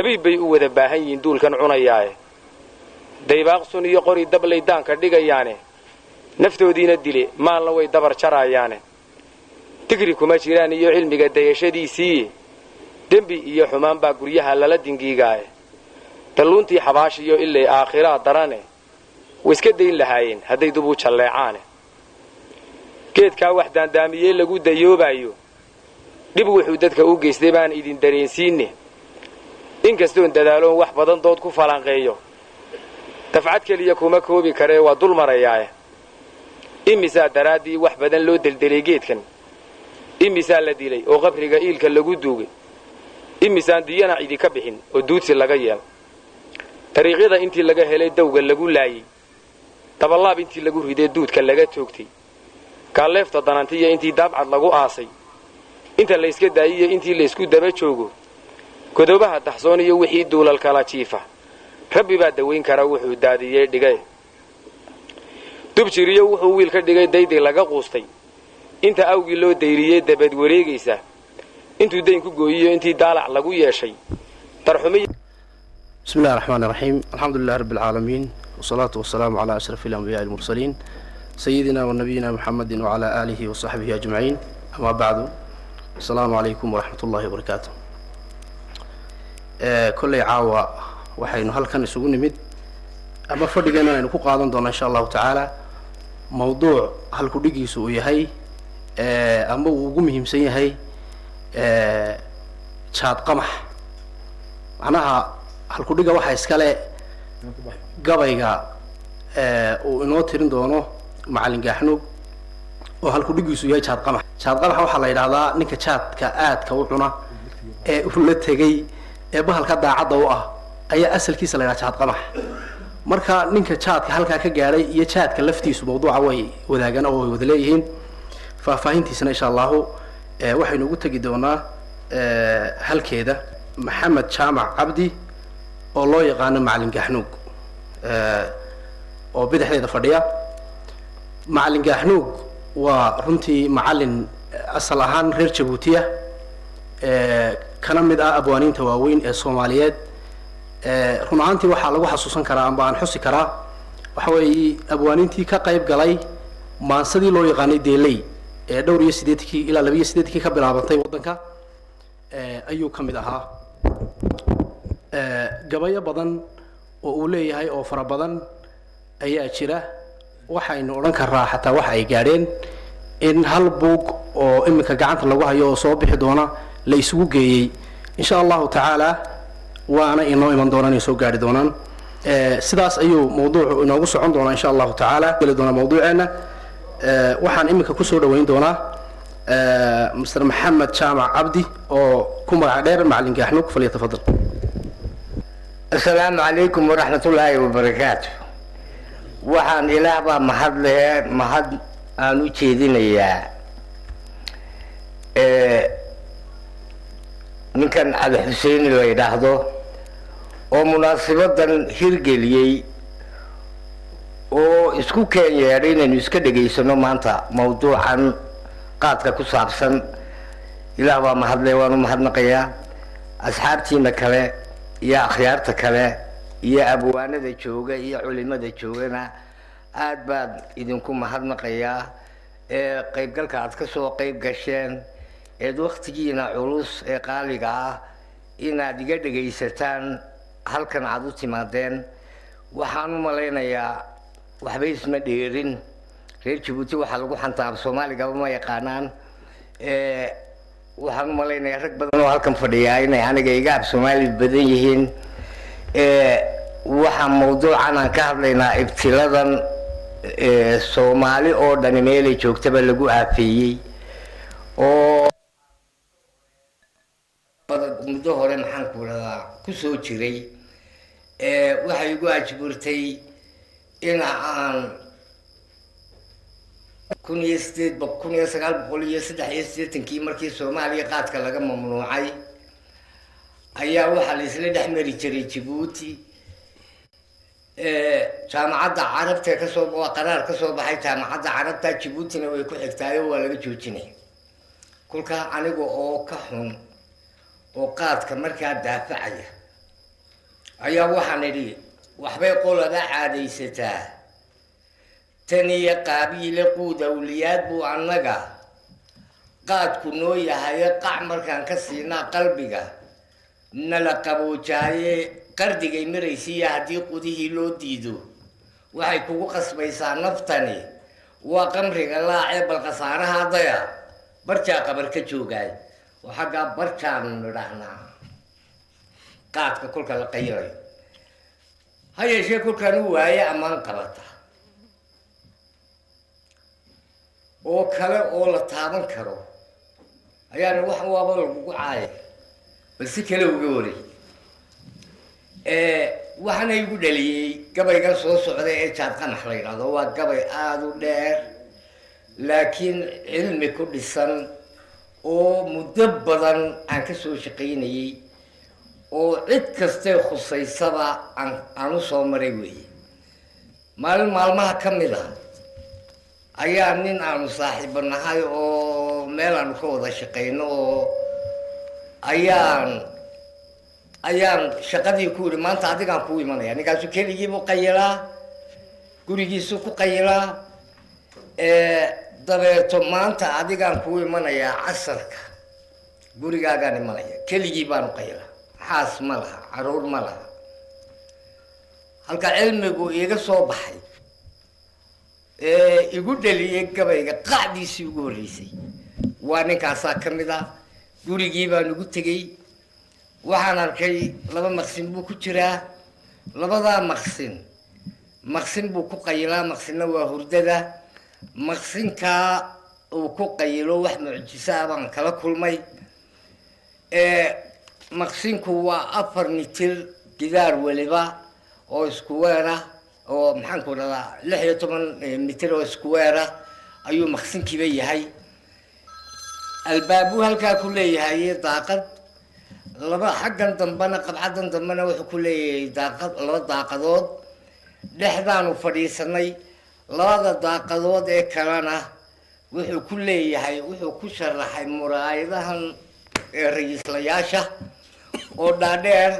dabiib bay u wada baahan yihiin duulkan cunayaae daybaaqsun iyo qori dablay daanka dhigayaane naftoodiina dile maalna way dabar jaraayaane digri kuma jiraan iyo cilmiga dayashadiisii dembi iyo xumaan baa guryaha lala dingiigaaye dalluuntii xabaashiyo ilay aakhiraa darane way iska dayn lahaayeen hadday dub u jalleecaane geedkaa wax daandaamiyee lagu dayoobayo dhib wuxuu dadka u geystay baan idin dareensiinne inkastoon dadaaloon wax badan dood ku falanqeeyo dafcad keliya kuma koobi karee waa dul marayaae imisaa daraaddii wax badan loo deldelay geedkan imisaa la dilay oo qabriga iilka lagu duugay imisaan diyana cidi ka bixin oo duudsi laga yeel dariiqyada intii laga helay dawga lagu laayey dabalaab intii lagu riday duudka laga toogtay kaalleefta danantiya intii daabcad lagu aasay inta layska daayiyo intii laysku daba joogo godobaha daxsoon iyo wixii duulal kala jiifa rabbi baa dawayn kara wuxuu daadiyey dhigay dubjiriyo wuxuu wiil ka dhigay dayday laga quustay inta awgii loo dayriyey dabad wareegaysa intuu dayn ku gooyiyo intii daalac lagu yeeshay darxumiy بسم الله الرحمن الرحيم الحمد لله رب العالمين والصلاة والسلام على أشرف الأنبياء المرسلين سيدنا ونبينا محمد وعلى آله وصحبه أجمعين أما بعد السلام عليكم ورحمة الله وبركاته كل عاوة وحين هل كان يسوون مد أما فرقنا نكو قادم دون إن شاء الله تعالى موضوع هل كدقي سوية هاي أما وقومهم سيء هاي شاد قمح معناها halkudhiga waxa iskale gabayga oo inoo tirin doono macallin Gaxnuug oo halkudhigiisu yahay jaad qamax waxa la yiraahdaa ninka jaadka aadka u cuna ee uu la tagay ee bahalka daacada u ah ayaa asalkiisa la yiraahdaa jaad qamax marka ninka jaadka halka ka gaaray iyo jaadka laftiisu mowduuca way wadaagan oo way wada leeyihiin faahfaahintiisana insha Allah waxaynu ugu tagi doonaa halkeeda Maxamed Jaamac Cabdi oo loo yaqaan macallin Gaxnuug oo bidixdeeda fadhiya macallin Gaxnuug waa runtii macallin asal ahaan reer Jabuuti kana mid ah abwaaniinta waaweyn ee Soomaaliyeed run ahaantii waxa lagu xasuusan karaa amba aan xusi karaa waxa weeye abwaaniintii ka qayb galay maansadii loo yaqaanay Deelay ee dhowr iyo 80 ilaa 82 ka bilaabantay wadanka ayuu kamid ahaa gabayo badan oo uu leeyahay oo fara badan ayaa jira waxaynu oran karaa xataa waxa ay gaareen in hal buug oo iminka gacanta lagu hayo oo soo bixi doona la isugu geeyay insha Allah taala waana inoo iman doonaan in soo gaari doonaan sidaas ayuu mowduucu inoogu socon doonaa insha Allah taala gali doona mowduuceena waxaan iminka ku soo dhaweyn doonaa Mr. Maxamed Jaamac Cabdi oo ku magac dheer macallin Gaxnuug falyatafadal السلام عليكم ورحمة الله وبركاته وحان إلهبا محد آنو تشيدين إياه من كان على حسين اللي يلاحظه ومناسبة هيرجلي وإسكو كان يارين إنه إسكا دقيسنو مانتا موضوعا قادك كسابسن إلهبا محد ليوانو محد نقيا أصحابتي نكالي يا خيارتك كله يا أبوانا ذا شوقة يا علماء ذا شوقنا aad baad idinku mahadnaqayaa qaybgalka aad ka soo qayb gasheen waqtigiina culus ee qaaliga ah inaad iga dhagaysataan halkan aad u timaadeen waxaan u maleynayaa waxba isma dheerin reer Djibouti waxa lagu xantaab Soomaaliga ma yaqaanaan waxaan u maleynayaa rag badan oo halkan fadhiya inay aniga iga af Soomaali badan yihiin waxa mowduucan aan ka hadlaynaa ibtiladan Soomaali oo dhan meel ay joogtaba lagu aafeeyay oo muddo hore maxaan ku radaa ku soo jiray waxay igu ajburtay in aan 1983 markii Soomaaliya qaadka laga mamnuucay ayaa waxa la isla dhaxmari jiray Djibouti jaamacadda carabta ka soo qaraar ka soo baxay jaamacadda carabta Djiboutina way ku xigtaayo waa laga joojinay kulka aniga oo ka xun oo qaadka markaa daafacaya ayaa waxaan idhi waxbay qolada caadaysataa tan iyo qaabiile quud awliyaad buu annaga qaadku noo yahaye qac markaan ka siinaa qalbiga nala qaboojaaye qardigay maraysiiya haddii qudihii loo diido waxay kugu qasbaysaa naftani waa qamriga laacee bal khasaaraha daya barjaa qabar ka joogaay oo xaggaa barjaanu nidhahnaa qaadka kolka la qayirayo ha yeeshee kolkaan u waaye ammaan qabata oo kale oo la taaban karo ayaana wax waaba lagugu caaya bal si kale uga waray waxaana igu dhaliyey gabaygan soo socda ee jaad qanax la yidhaahdo waa gabay aada u dheer laakiin cilmi ku dhisan oo muddo badan aan ka soo shaqaynayey oo cid kastee khusaysaba aan u soo maray weeye maalin maalmaha ka mid ah ayaa nin aanu saaxiibo nahay oo meel aanu ka wada shaqayno oo ayaan shaqadii ku yidhi maanta adigaan kuu imanaya ninkaasu keligiibuu qayilaa gurigiisuu ku qayilaa dabeeto maanta adigaan kuu imanayaa casarka gurigaagaan imanaya keligii baanu qayilaa xaas ma laha caruur ma laha halka cilmigu iiga soo baxay igu dhaliyey gabayga qacdiisii ugu horreysay waa ninkaasaa ka mid ah gurigii baan ugu tegey waxaan arkay laba maqsin buu ku jiraa labadaa maqsin buu ku qayilaa maqsinna waa hurdada maqsinkaa uu ku qayilo wax mucjiso ah baan kala kulmay maqsinku waa 4 mitir gidaar weliba oo isku weera oo maxaan ku dhadaa 16 mitir oo isku weera ayuu maqsinkiiba yahay albaabu halkaa ku leeyahay daaqad laba xaggan dambana qabcadan dambana wuxuu ku leeyahay daaqad laba daaqadood dhexdaanu fadhiisanay labada daaqadood ee kalena wuxuu ku leeyahay wuxuu ku sharaxay muraayadahan ra'iislayaasha oo dhaadheer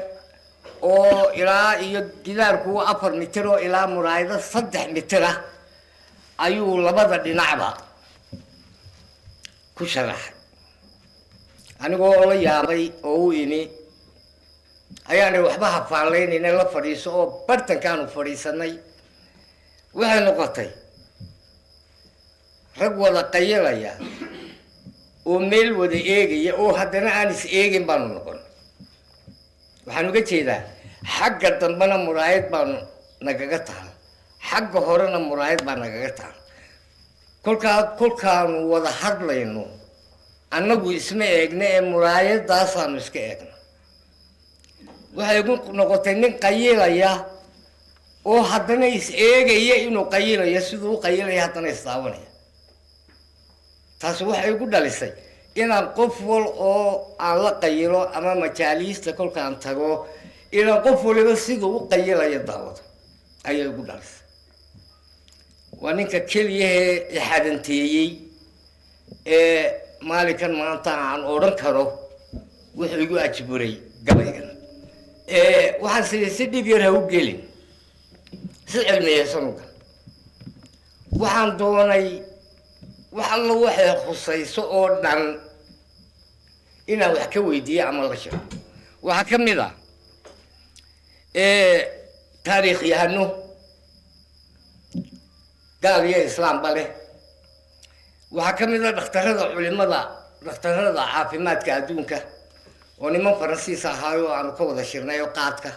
oo ilaa iyo gidaarku 4 mitir oo ilaa muraayada 3 mitir ah ayuu labada dhinacba ku sharaxay anigoo la yaabay oo u imi ayaanay waxba hafaalaynayna la fadhiiso oo bartankaanu fadhiisanay waxay noqotay rag wada qayilaya oo meel wada eegaya oo haddana aan is eegin baanu noqon waxaan uga jeedaa xagga dambena muraayad baanu nagaga taal xagga horena muraayad baa nagaga taal kolkaanu wada hadlayno annagu isma eegna ee muraayadaasaanu iska eegna waxay igu noqotay nin qayilaya oo haddana is eegaya inuu qayilayo siduu u qayilaya haddana isdaawanaya taasi waxay igu dhalisay inaan qof wal oo aan la qayilo ama majaaliista kolkaan tago inaan qof waliba siduu u qayilayo daawado ayay igu dhalisay waa ninka keliyahee ixadanteeyey ee maalinkan maanta aan odhan karo wuxuu igu ajburay gabaygan waxaan si dhib yar ha u gelin si cilmiyeysan u gal waxaan doonay wax alla waxay khusayso oo dhan inaan wax ka weydiiyo ama la sheego waxaa ka mid ah taariikh yahano gaal iyo islaamba leh waxaa ka mid ah dhakhtarada caafimaadka adduunka oo niman faransiis ahaayo oo aanu ka wada shirnay oo qaadka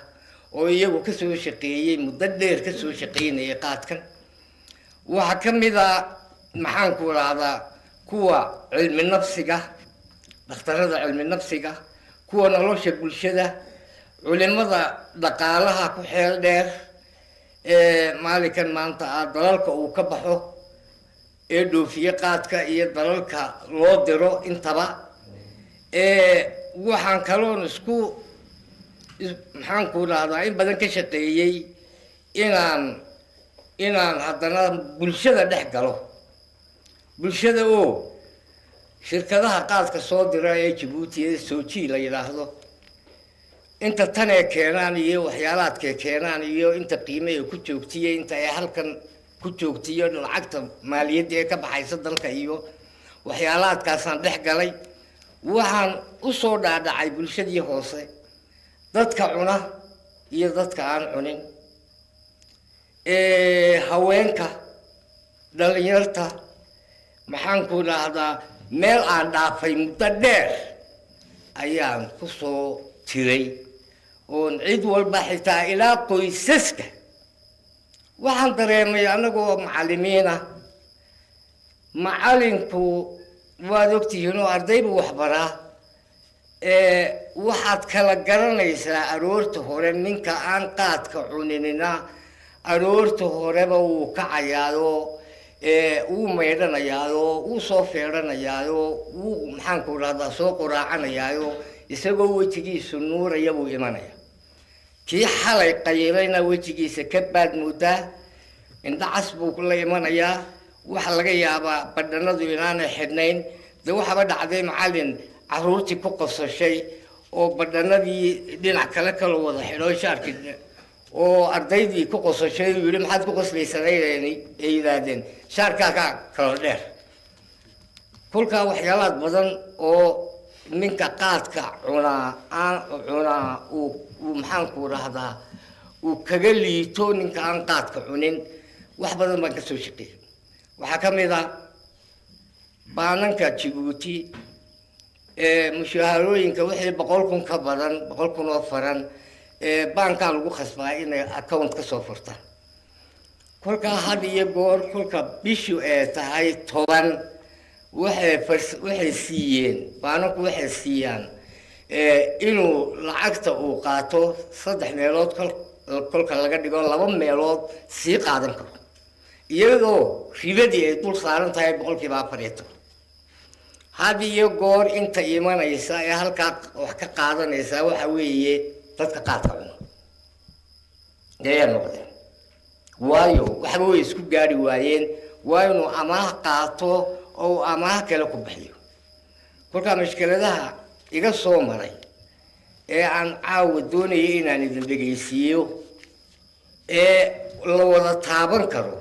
oo iyagu kasoo shaqeeyey muddo dheer kasoo shaqeynayay qaadkan waxaa ka mid ah maxaan ku rahdaa kuwa cilmi nafsiga dhakhtarada cilmi nafsiga kuwa nolosha bulshada culimada dhaqaalaha ku xeel dheer maalinkan maanta ah dalalka uu ka baxo ee dhoofiye qaadka iyo dalalka loo diro intaba waxaan kaloon maxaan ku rahdaa in badan ka shaqeeyey inaan haddana bulshada dhex galo bulshada oo shirkadaha qaadka soo dira ee Djibouti ee Soji la yiraahdo inta tan ee keenaan iyo waxyaalaadkay keenaan iyo inta qiime ay ku joogtiyay inta ay halkan ku joogtiyo lacagta maaliyadda ee ka baxaysa dalka iyo waxyaalaadkaasaan dhex galay waxaan u soo dhaadhacay bulshadii hoose dadka cuna iyo dadka aan cunin haweenka dhalinyarta maxaan ku dhahdaa meel aan dhaafay muddo dheer ayaan ku soo tiray oon cid walba xitaa ilaa qoysaska waxaan dareemay anagoo macallimiina macallinku waad ogtihiin oo ardaybu waxbaraa waxaad kala garanaysaa aroorta hore ninka aan qaadka cuninina aroorta horeba wuu kacayaayoo wuu maydhanayaayoo wuu soo feedhanayaayoo wuu maxaanku dhahdaa soo quraacanayaayoo isagoo wejigiisu nuuraya buu imanaya kii xalay qayilayna wejigiisa ka baad moodaa indhacas buu la imanayaa waxa laga yaabaa badhanadu inaanay xidhnayn dee waxaaba dhacday macallin caruurtii ku qosashay oo badhanadii dhinac kale kala wada xidho shaarkii oo ardaydii ku qosashay uu yidhi maxaad ku qoslaysanayeen ay yidhaahdeen shaarkaakaa kala dheer kolkaa waxyaalaad badan oo ninka qaadka cunaa uu maxaanku dhahdaa uu kaga liito ninka aan qaadka cunin wax badan baan ka soo shaqeeyay waxaa ka mid ah baananka Djibouti mushaharooyinka wixii 100,000 ka badan 100,000 oo faran baanka lagu khasbaa inay account ka soo furtaan kolkaa had iyo goor kolka bishu ee tahay 10 waxay siiyeen baananku waxay siiyaan inuu lacagta uu qaato 3 meelood kolka laga dhigo 2 meelood sii qaadan karo iyadoo ribadii ay dul saaran tahay 4%. had iyo goor inta imanaysa ee halkaa wax ka qaadanaysa waxa weeye dadka qaadka cuna deeya noqdeen waayo waxba way isku gaari waayeen waa inuu amaah qaato oo amaah kale ku bixiyo kolkaa mushkiladaha iga soo maray ee aan caawa doonayay inaan idin dhegaysiiyo ee la wada taaban karo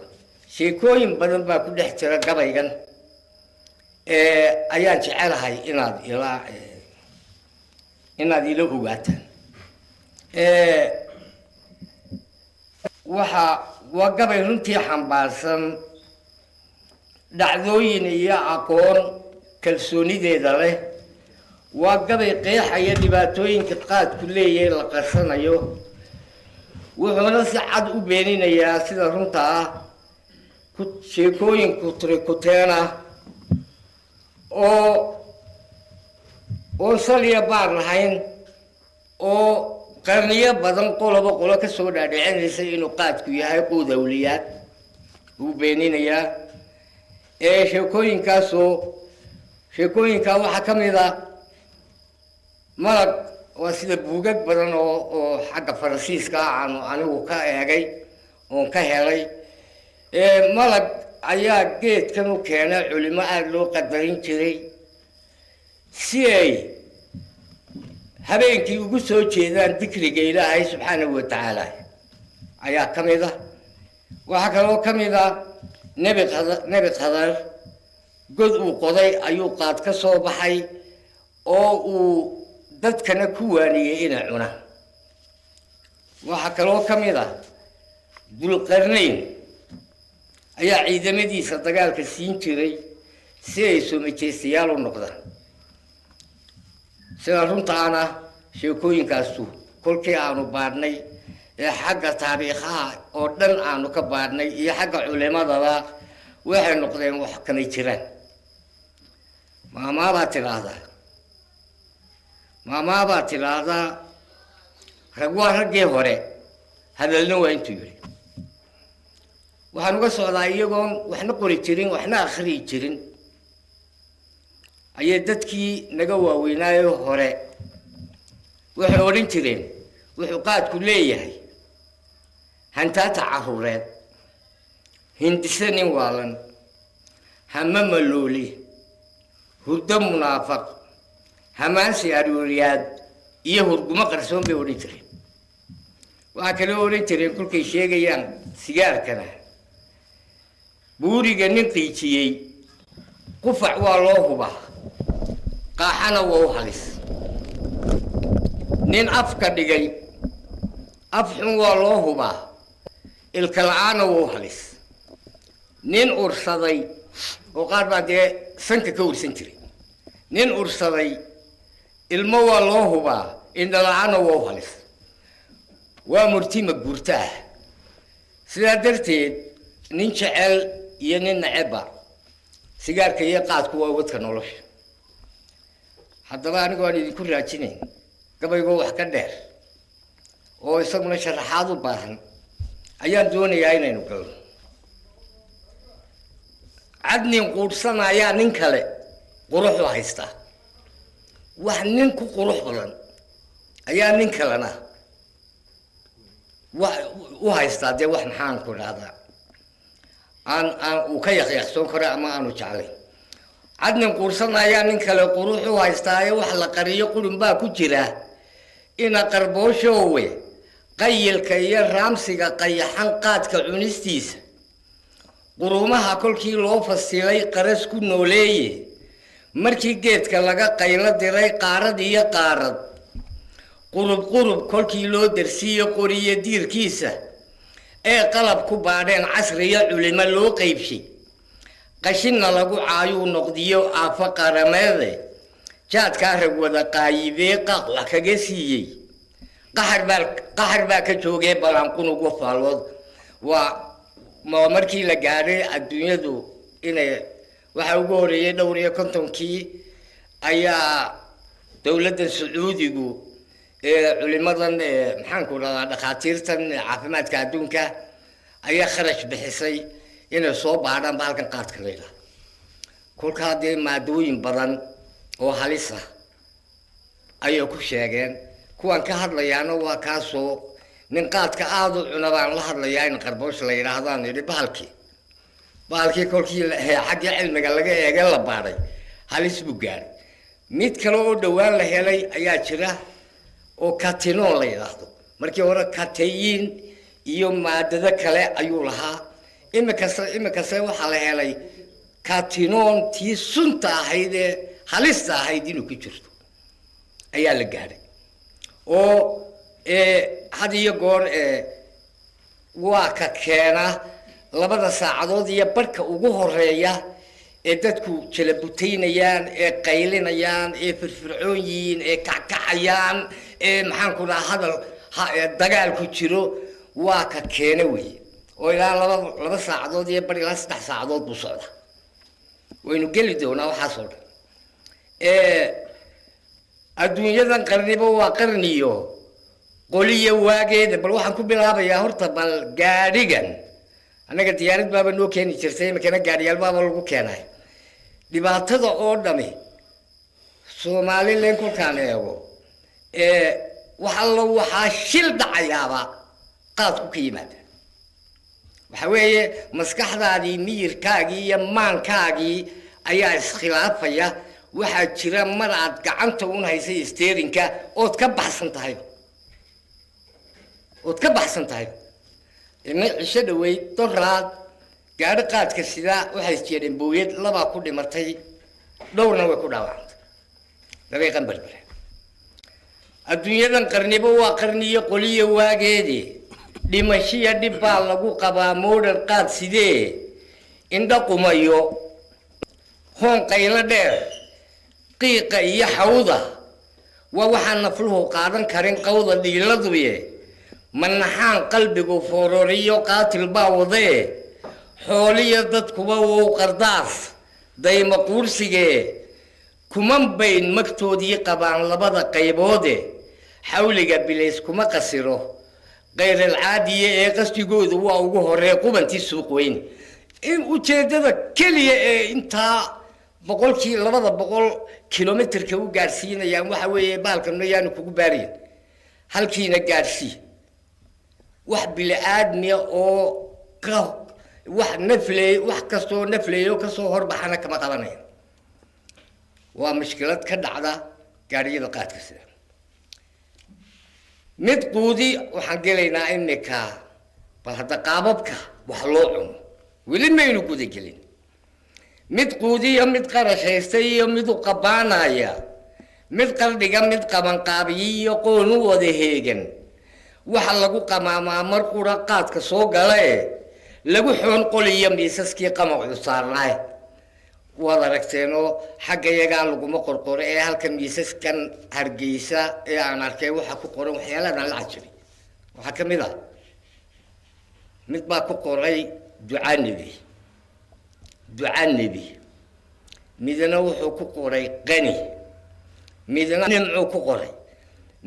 sheekooyin badan baa ku dhex jira gabaygan ayaan jecelahay inaad ila ogaataan waa gabay runtii xambaarsan dhacdooyin iyo aqoon kalsoonideeda leh waa gabay qeexaya dhibaatooyinka qaadku leeyahay la qarsanayo wuxuuna si cad u beeninayaa sida runta ah sheekooyinku tirikuteena oo saliya baar lahayn oo qarniyo badan qoloba qolo ka soo dhaadhicinaysa inuu qaadku yahay quud awliyaad uu beeninayaa sheekooyinkaa waxaa ka mid ah malag waa sida buugag badan oo xagga faransiiska aanu anigu ka eegay oon ka helay malag ayaa geedkan u keenay culimo aada loo qadarin jiray si ay habeenkii ugu soo jeedaan dikriga ilaahay subxaanahu wa tacaala ayaa ka mid ah waxaa kaloo ka mid ah nebi qadar god uu qoday ayuu qaad ka soo baxay oo uu dadkana ku waaniyey inay cunaan waxaa kaloo ka mid ah dulqarnayn ayaa ciidamadiisa dagaalka siin jiray si ay soo majeystayaal u noqdaan sida runtaana sheekooyinkaasu kolkii aanu baadhnay ee xagga taariikhaha oo dhan aanu ka baadhnay iyo xagga culimadaba waxay noqdeen wax kamay jiraan maamaabaad tidhaahdaa rag waa raggii hore hadalna waa intuu yidhi waxaan uga socdaa iyagoon waxna qori jirin waxna akhriyi jirin ayay dadkii naga waaweynaayo hore waxay odhan jireen wuxuu qaadku leeyahay hantaata caruureed hindise nin waalan hama malooli hurdo munaafaq hamaansi arooriyaad iyo hurgumo qarsoon bay odhan jireen waxaa kale odhan jireen kolkay sheegayaan sigaarkana buuriga nin qiijiyey qufac waa loo hubaa qaaxana waa u halis nin afka dhigay af xun waa loo hubaa ilka la-aana waa u halis nin ursaday oo qaar baa dee sanka ka ursan jiray nin ursaday ilmo waa loo hubaa indha la-aana waa u halis waa murtima guurta ah sidaa darteed nin jecel iyo nin necebba sigaarka iyo qaadku waa wadka nolosha haddaba anigu aan idinku raajinayn gabaygoo wax ka dheer oo isaguna sharaxaad u baahan ayaan doonayaa inaynu galno cad nin quudhsanayaa nin kale quruxu haystaa wax nin ku qurux badan ayaa nin kalena wax u haystaa dee wax maxaan ku dhahdaa aan uu ka yaqyaqsoon karo ama aanu jeclayn cad nin quudhsanayaa nin kale quruxu haystaa ee wax la qariyo qurun baa ku jira ina qarbooshowe qayilka iyo raamsiga qayaxan qaadka cunistiisa qurumaha kolkii loo fasilay qaras ku nooleeye markii geedka laga qaylo diray qaarad iyo qaarad qurub qurub kolkii loo darsiiyo qoriyo diirkiisa ee qalab ku baadheen casriyo culimo loo qaybshay qashinna lagu caayuu noqdiyo aafo qarameede jaadkaa rag wada qaayibee qaaq wax kaga siiyey qaxar baa ka joogee balanqunug wafaalood waa markii la gaadhay adduunyadu inay waxaa ugu horeeyey 54 ayaa dowladda sacuudigu culimadan maxaan ku dhadaa dhakhaatiirtan caafimaadka adduunka ayaa kharash bixisay inay soo baadhaan bahalkan qaadka la yidhaahdo kolkaa dee maadooyin badan oo halis ah ayay ku sheegeen kuwan ka hadlayaana waa kaasoo nin qaadka aada u cuna baan la hadlayaa in qarboosh la yidhaahdaan yidhi bahalkii kolkii xagga cilmiga laga eega la baadhay halis buu gaadhay mid kale oo dhowaan la helay ayaa jira oo katinoon la yidhaahdo markii hore kateyin iyo maadado kale ayuu lahaa imikase waxaa la helay katinoon tii sunta ahayd ee halista ahayd inuu ku jirto ayaa la gaadhay oo had iyo goor waa ka keena 2 saacadood iyo barka ugu horeeya ee dadku jalabutaynayaan ee qaylinayaan ee firfircoon yihiin ee kackacayaan ee maxaan ku dhahaa hadal dagaal ku jiro waa ka keena weeye oo ilaa 2 saacadood iyo bar ilaa 3 saacadood buu socdaa waynu geli doonaa waxaas oo dhan adduunyadan qarniba waa qarniyo qoliyo waageeda bal waxaan ku bilaabayaa horta bal gaadhigan anaga diyaarad baaba noo keeni jirtay imikana gaadhiyaal baaba lagu keenay dhibaatada oo dhami Soomaaliland kolkaan eego waxaa shil dhacayaaba qaadku ka yimaada waxa weeye maskaxdaadii miyirkaagii iyo maankaagii ayaa iskhilaafaya waxaa jira mar aad gacanta u haysay steerinka ood ka baxsan tahay ina cisho dhaweyd doraad gaadhi qaadka sidaa waxay jeedeen booyad 2 ku dhimatay dhowrna way ku dhaawacantay labay qanbalbare adduunyadan qarniba waa qarniyo qoliyo waageedii dhimashiya dhib baa lagu qabaa modern qaad sidee indha qumayo hoon qaylo dheer qiiqa iyo xawda waa waxaan nafluhu qaadan karin qawda dhiiladuye manaxaan qalbigu foororiyo qaatil baa wadee xooliyo dadkuba wuu qardaas dayma quursigee kuman bayn magtoodii qabaan 2 qayboode xawliga bilays kuma qasiro غير العادية قصدي waa ugu horey qubantii suuq weyn in ujeedada kaliya inta 200 kilometerka u gaarsiinayaan waxa weeye baalkan yaanu kugu baariin halkiina gaarsii wax bil aadmiya oo ka wax naflay wax kasto naflayo ka soo horbaxana kama qabanay waa mushkilad ka dhacda gaariyada qaadka sida mid quudi waxaan gelaynaa imika bal hadda qaababka wax loo cuno weli maynu guda gelin mid quudiya mid qarashaystay iyo mid u qabaanaya mid qaldhiga mid qabanqaabiya iyo qoon u wada heegan waxa lagu qamaamaa mar qura qaadka soo gala lagu xoon qoliyo miisaskii qamacu saarnaay waad aragteenoo xagga iyagaa laguma qorqoro ee halka miisaskan hargeysa ee aan arkay waxa ku qoran waxyaaladan la cajiray waxaa ka mid ah mid baa ku qoray duca nebi midna wuxuu ku qoray qani midna nimcuu ku qoray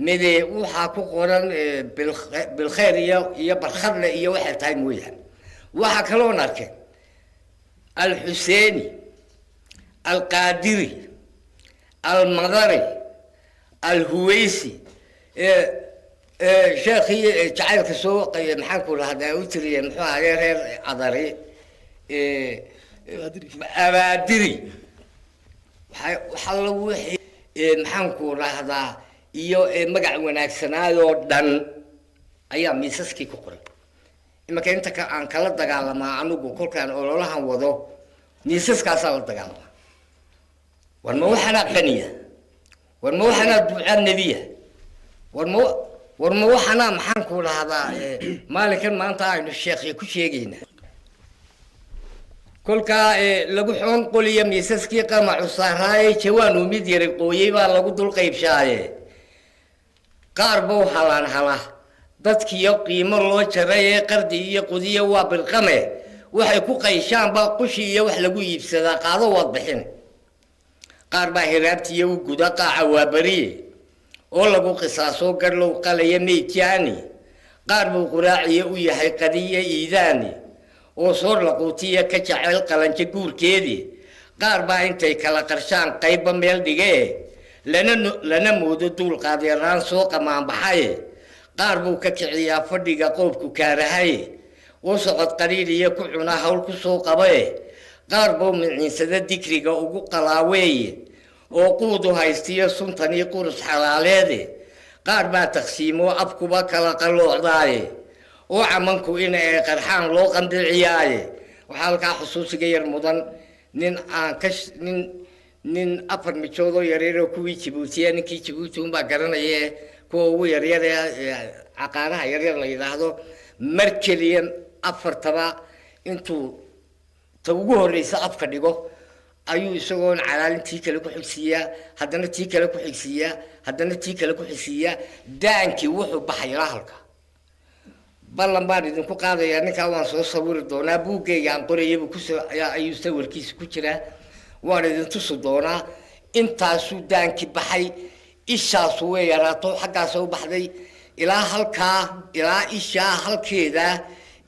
mide waxaa ku qoran bilkhayr iyo barkhadle iyo waxay tahay mooyaan waxaa kaloon arkay alxuseeni القادري المضري الهويسي شيخي جعلك سوق محاكو هذا وتري محا غير عذري أبادري وحلو وحي محاكو هذا iyo magac wanaagsanaayo dhan ayaa miisaskii ku qoray imaka inta aan kala dagaalamaa anigu kolkaan ololahan wado miisaskaas la dagaalamaa warma waxana qaniya warma waxana duca nabiya warma waxana maxaan ku lahaadaa maalinkan maanta aynu sheekhi ku sheegayna kolka lagu xoon qoliya miisaskii qamacu saaraay jawaan uu mid yar qooyay baa lagu dul qaybshaaye qaar buu halaan hala dadkii qiimo loo jaray qardi iyo qudiyo waa bilqame waxay ku qayshaan ba qushi iyo wax lagu iibsadaa qaado wad bixin qaar baa hiraabtiyo u guda qaaca waa bariye oo lagu qisaaso garlow qalaya meeytiani qaar buu quraaciyo u yahay qadiye iidaani oo soo laquutiya ka jacayl qalanka guurkeedii qaar baa intay kala qarshaan qayba meel dhigee lana moodo duul qaadeeraan soo qamaanbaxay qaar buu ka kiciyaa fadhiga qoobku kaarahay oo socod qariiriya ku cuna hawl ku soo qabay qaar buu micinsada dikriga ugu qalaaweeye oo quudu haystiyo suntanii qurus xalaaleede qaar baa taqsiimo abkuba kala qaloocdaaye oo camanku in ay qarxaan loo qandiciyaaye waxaa halkaa xusuusiga yar mudan nin afar mijood oo yaryaroo kuwii jabuutiya ninkii jabuuti unbaa garanaya kuwa ugu yaryar caqaanaha yaryar la yidhaahdo mar keliya afartaba intuu ta ugu horreysa afka dhigo ayuu isagoon calaalintii kale ku xigsiiyaa haddana tii kale ku xigsiiyaa haddana tii kale ku xigsiiyaa daankii wuxuu baxay ilaa halka ballan baan idinku qaadayaa ninkaa waan soo sawiri doonaa buuggayga aan qorayabuu ayuu sawirkiisa ku jiraa waan idin tusi doonaa intaasuu daankii baxay ishaasu way yaraato xaggaasa u baxday ilaa halkaa ilaa ishaa halkeeda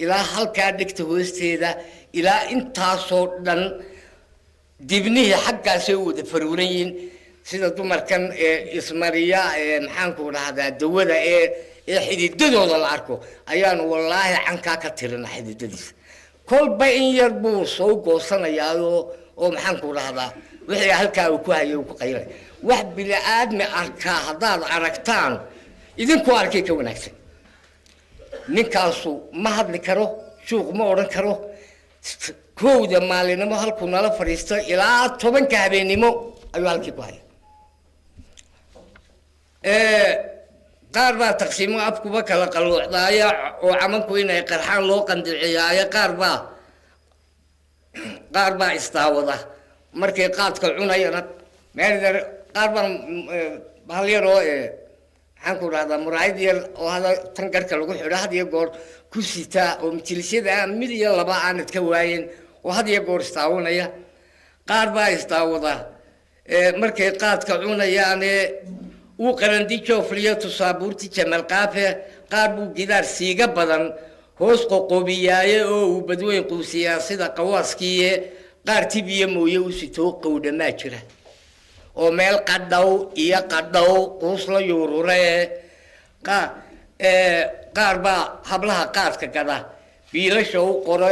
ilaa halkaa dhegta hoosteeda ilaa intaasoo dhan dibnihii xaggaasay u wada faruuran yihiin sida dumarkan ismariya maxaanku dhahdaa dawada ee xididadooda la arko ayaanu wallaahi cankaa ka tirina xididadiisa kolba in yar buu soo goosanayaa oo maxaanku dhahdaa wixii halkaa uu ku hayay uu ku qaylay wax bini aadmi arkaa haddaad aragtaan idinku arkay ka wanaagsan ninkaasu ma hadli karo suuq ma odhan karo kowda maalinimo halkuu nala fadhiisto ilaa 10 habeenimo ayuu halkii ku haya qaar baa taqsiimo afkuba kala qalloocdaaya oo camanku inay qarxaan loo qandiciyaaya qaar baa istaawada markay qaadka cunayana meel qaar baa bahal yaroo maxaan ku dhahdaa muraayad yar oo hada tan garhka lagu xidho had iyo goor ku sitaa oo majlisyada mid iyo laba aanad ka waayen oo had iyo goor istaawanaya qaar baa istaawada markay qaadka cunayaane uu qarandi joofliyo tusaabuurti jamal qaafe qaar buu gidaar siiga badan hoos qoqobiyaaye oo uu badweyn quusiyaa sida qawaaskiiye qaar tibiyo mooye u sitoo qowdhamaa jira oo meel qadhow iyo qadhow quus la yuurure qaar baa hablaha qaadka gada biilasha u qoro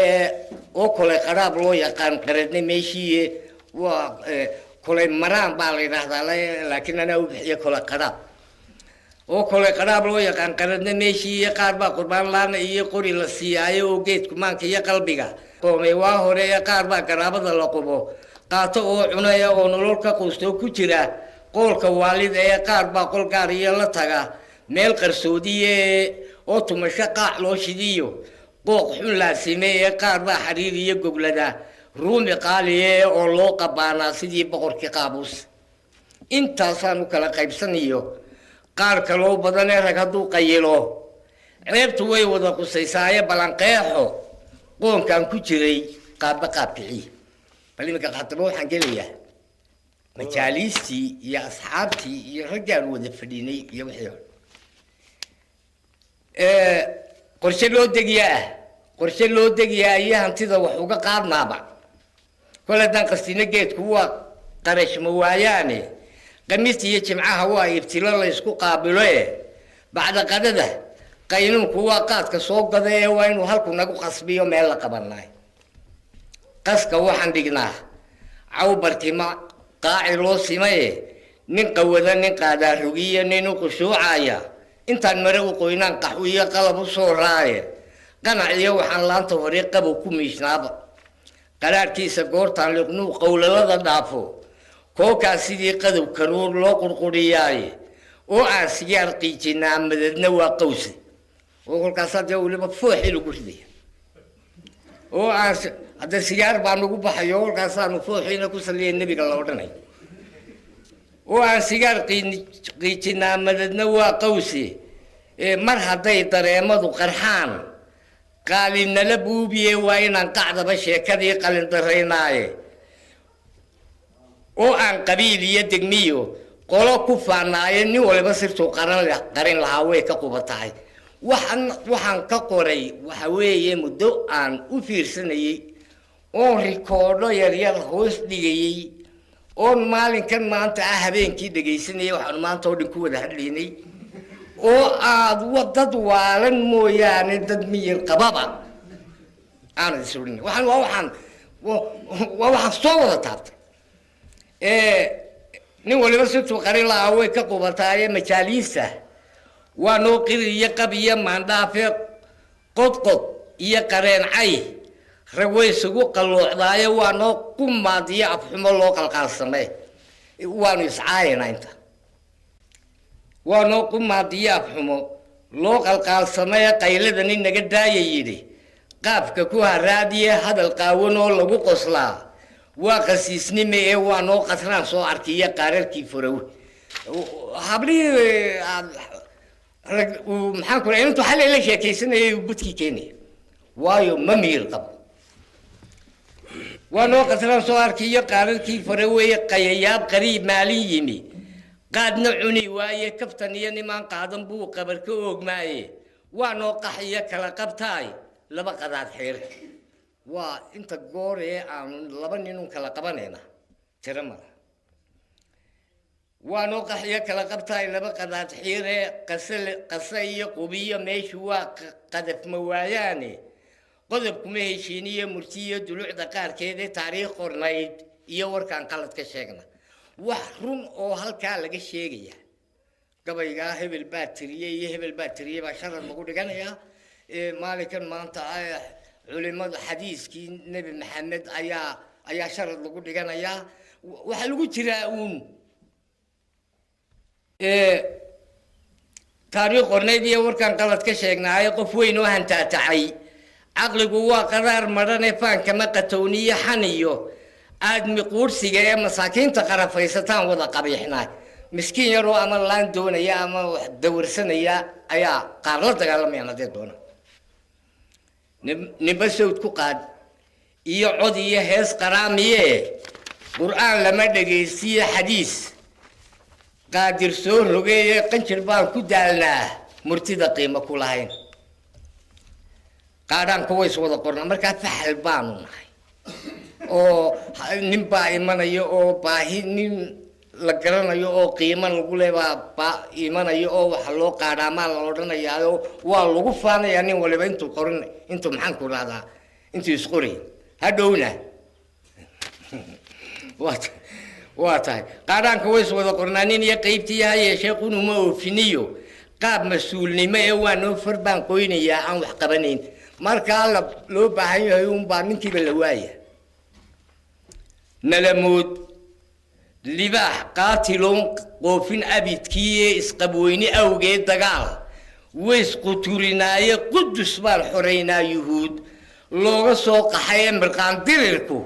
oo kole qaraab loo yaqaan qaradna meeshiiye waa kole maraan baa la yidhaahdaa laakiin anaa u bixiyo kole qaraab وكل قراب لو يقان قردنا ماشي قاربا قربان لنا يقولي للسياية وجيت كمان كي قلبك قومي واهوري قاربا قرابة اللقبو قاتو عنايا ونلولك قوستو كتيرا قولك والد قاربا قول قاريا لتغا ميل قرسودية وتمشقع لو شديو قوق حلا سيمية قاربا حريرية قبلدا رومي قالية ولو قبانا سيدي بقرك قابوس انت صانو كلا قيبسانيو qaar kaloo badan ee rag hadduu qayilo ceebtu way wada qusaysaaye balanqeexo qoonkan ku jiray qaabba qaabkicii bal iminka khatabo waxaan gelayaa majaaliistii iyo asxaabtii iyo raggaan wada fadhiinay iyo wixii qorshe loo degiyaa iyo hantida wax uga qaadnaaba kol haddaan qastina geedku waa qarashma waayaane قميص يجمعها هو ابتلاء الله يسكو قابله بعد قدده قينون كوا قاد كسوق قده وين وهلكو نقو قصبيه ميل قبلنا قسك وحن دقناه عو برتما قاعي روسيمه نين قودا نين قادا رقيه نين قشوعايا انت المرو قوينان قحويه قلب صورايه قنع يو وحن لان توريق ابو كوميشناب قرار كيس غورتان لقنو قول لدا دافو كوكا سيدي قدو كرور لو قرقرياي او سيار قيجنا مددنا وقوسي وقول كاسات يولي بفوحي لو قردي او هذا سيار بانو بحيو كاسانو فوحي لو كسلي النبي قال ودني او سيار قيجنا مددنا وقوسي مر هداي دريمدو قرحان قال ان لبوبيه وين قاعده بشيكدي قال دريناي oo aan qabiil iyo degmiyo qolo ku faanaayeen nin walba sirtu qaran lahaa way ka qubatahay waxaan ka qoray waxa weeye muddo aan u fiirsanayay oo rikoodho yar hoos dhigayay oo maalinkan maanta habeenkii dhageysanayay waxaan maanta oo dhan ku wada hadlaynay oo aad wadad waalan mooyaane dad miyir qababa aan isurin waxaan soo wada taabtay nin waliba sirtu qarin lahaa way ka qubataaye majaalisa waa noo qiri iyo qab iyo maandhaafe qodqod iyo qareencay rag way isugu qalloocdaaye waa noo qumaad iyo afxumo loo qalqaalsamee waanu iscaayana inta waa noo qumaad iyo afxumo loo qalqaalsamee qaylada nin naga daaya yidhi qaafka ku haraadiye hadal qaawan oo lagu qoslaa وقسيسني مي وانو قطران سو اركيه قارر كي فرو حبلي ومحان كل انتو حل الى شيكيسني بوتكي كيني وايو ممير قب وانو قطران سو اركيه قارر كي فرو قيياب قريب مالي يمي قاد نعوني واي كفتني نمان قادم بو قبر كوغ ماي وانو قحيه كلا قبتاي لبا قداد خير وانت قوري عن لبنين كلا قبنينا ترمى ونوقع يا كلا قبتاي لبا قدات حيره قصيه قبيه ميشوا قدف مواياني قدف كميشينيه مرتيه دلوع دقار كيده تاريخ قرنيد iyo warkan qalad ka sheegna wax run oo halka laga sheegaya gabayga hebel baatriye ba sharar lagu dhiganaya maalinkan maanta culimada xadiiskii nabi maxamed ayaa sharad lagu dhiganayaa waxa lagu jiraa taariikh qorneed iyo warkan qalad ka sheegnaayo qof weyn oo hantaatacay caqligu waa qaraar maran ee faanka ma qatowniyo xaniyo aadmi quursiga ee masaakiinta qarafaysataan wada qabiixnaa miskiin yaroo ama laan doonaya ama wax dawrsanaya ayaa qaar la dagaalamaya nadee doona نبسوت كقاد يعود يهز قرامية قرآن لما دقيسي حديث قادر سور لقيه قنشر بان كدالنا مرتدى قيمة كلهين قادان كويس وضا قرنا مركا فحل بانو نحي او نمبا إيمانا يو باهي نم لقرنا يو قيمة نقوله با إيمانا يو وحلو قاداما لورنا يو والغفانا يعني ولبا انتو قرن انتو محنكو هذا انتو يسقرين هدونا واتاي قادان كويس وذا قرنانين يا قيبتي يا شيخون ما وفنيو qaab mas-uulnimo ee waa noo farbaan qoynayaa aan wax qabanayn markaa loo baahan yahay unbaa ninkiiba la waaya nalamood libaax qaatiloon qoofin abidkii isqabweyne awgeed dagaal ways quturinaaye qudus baan xoreynaa yuhuud looga soo qaxay mirqaan dirirku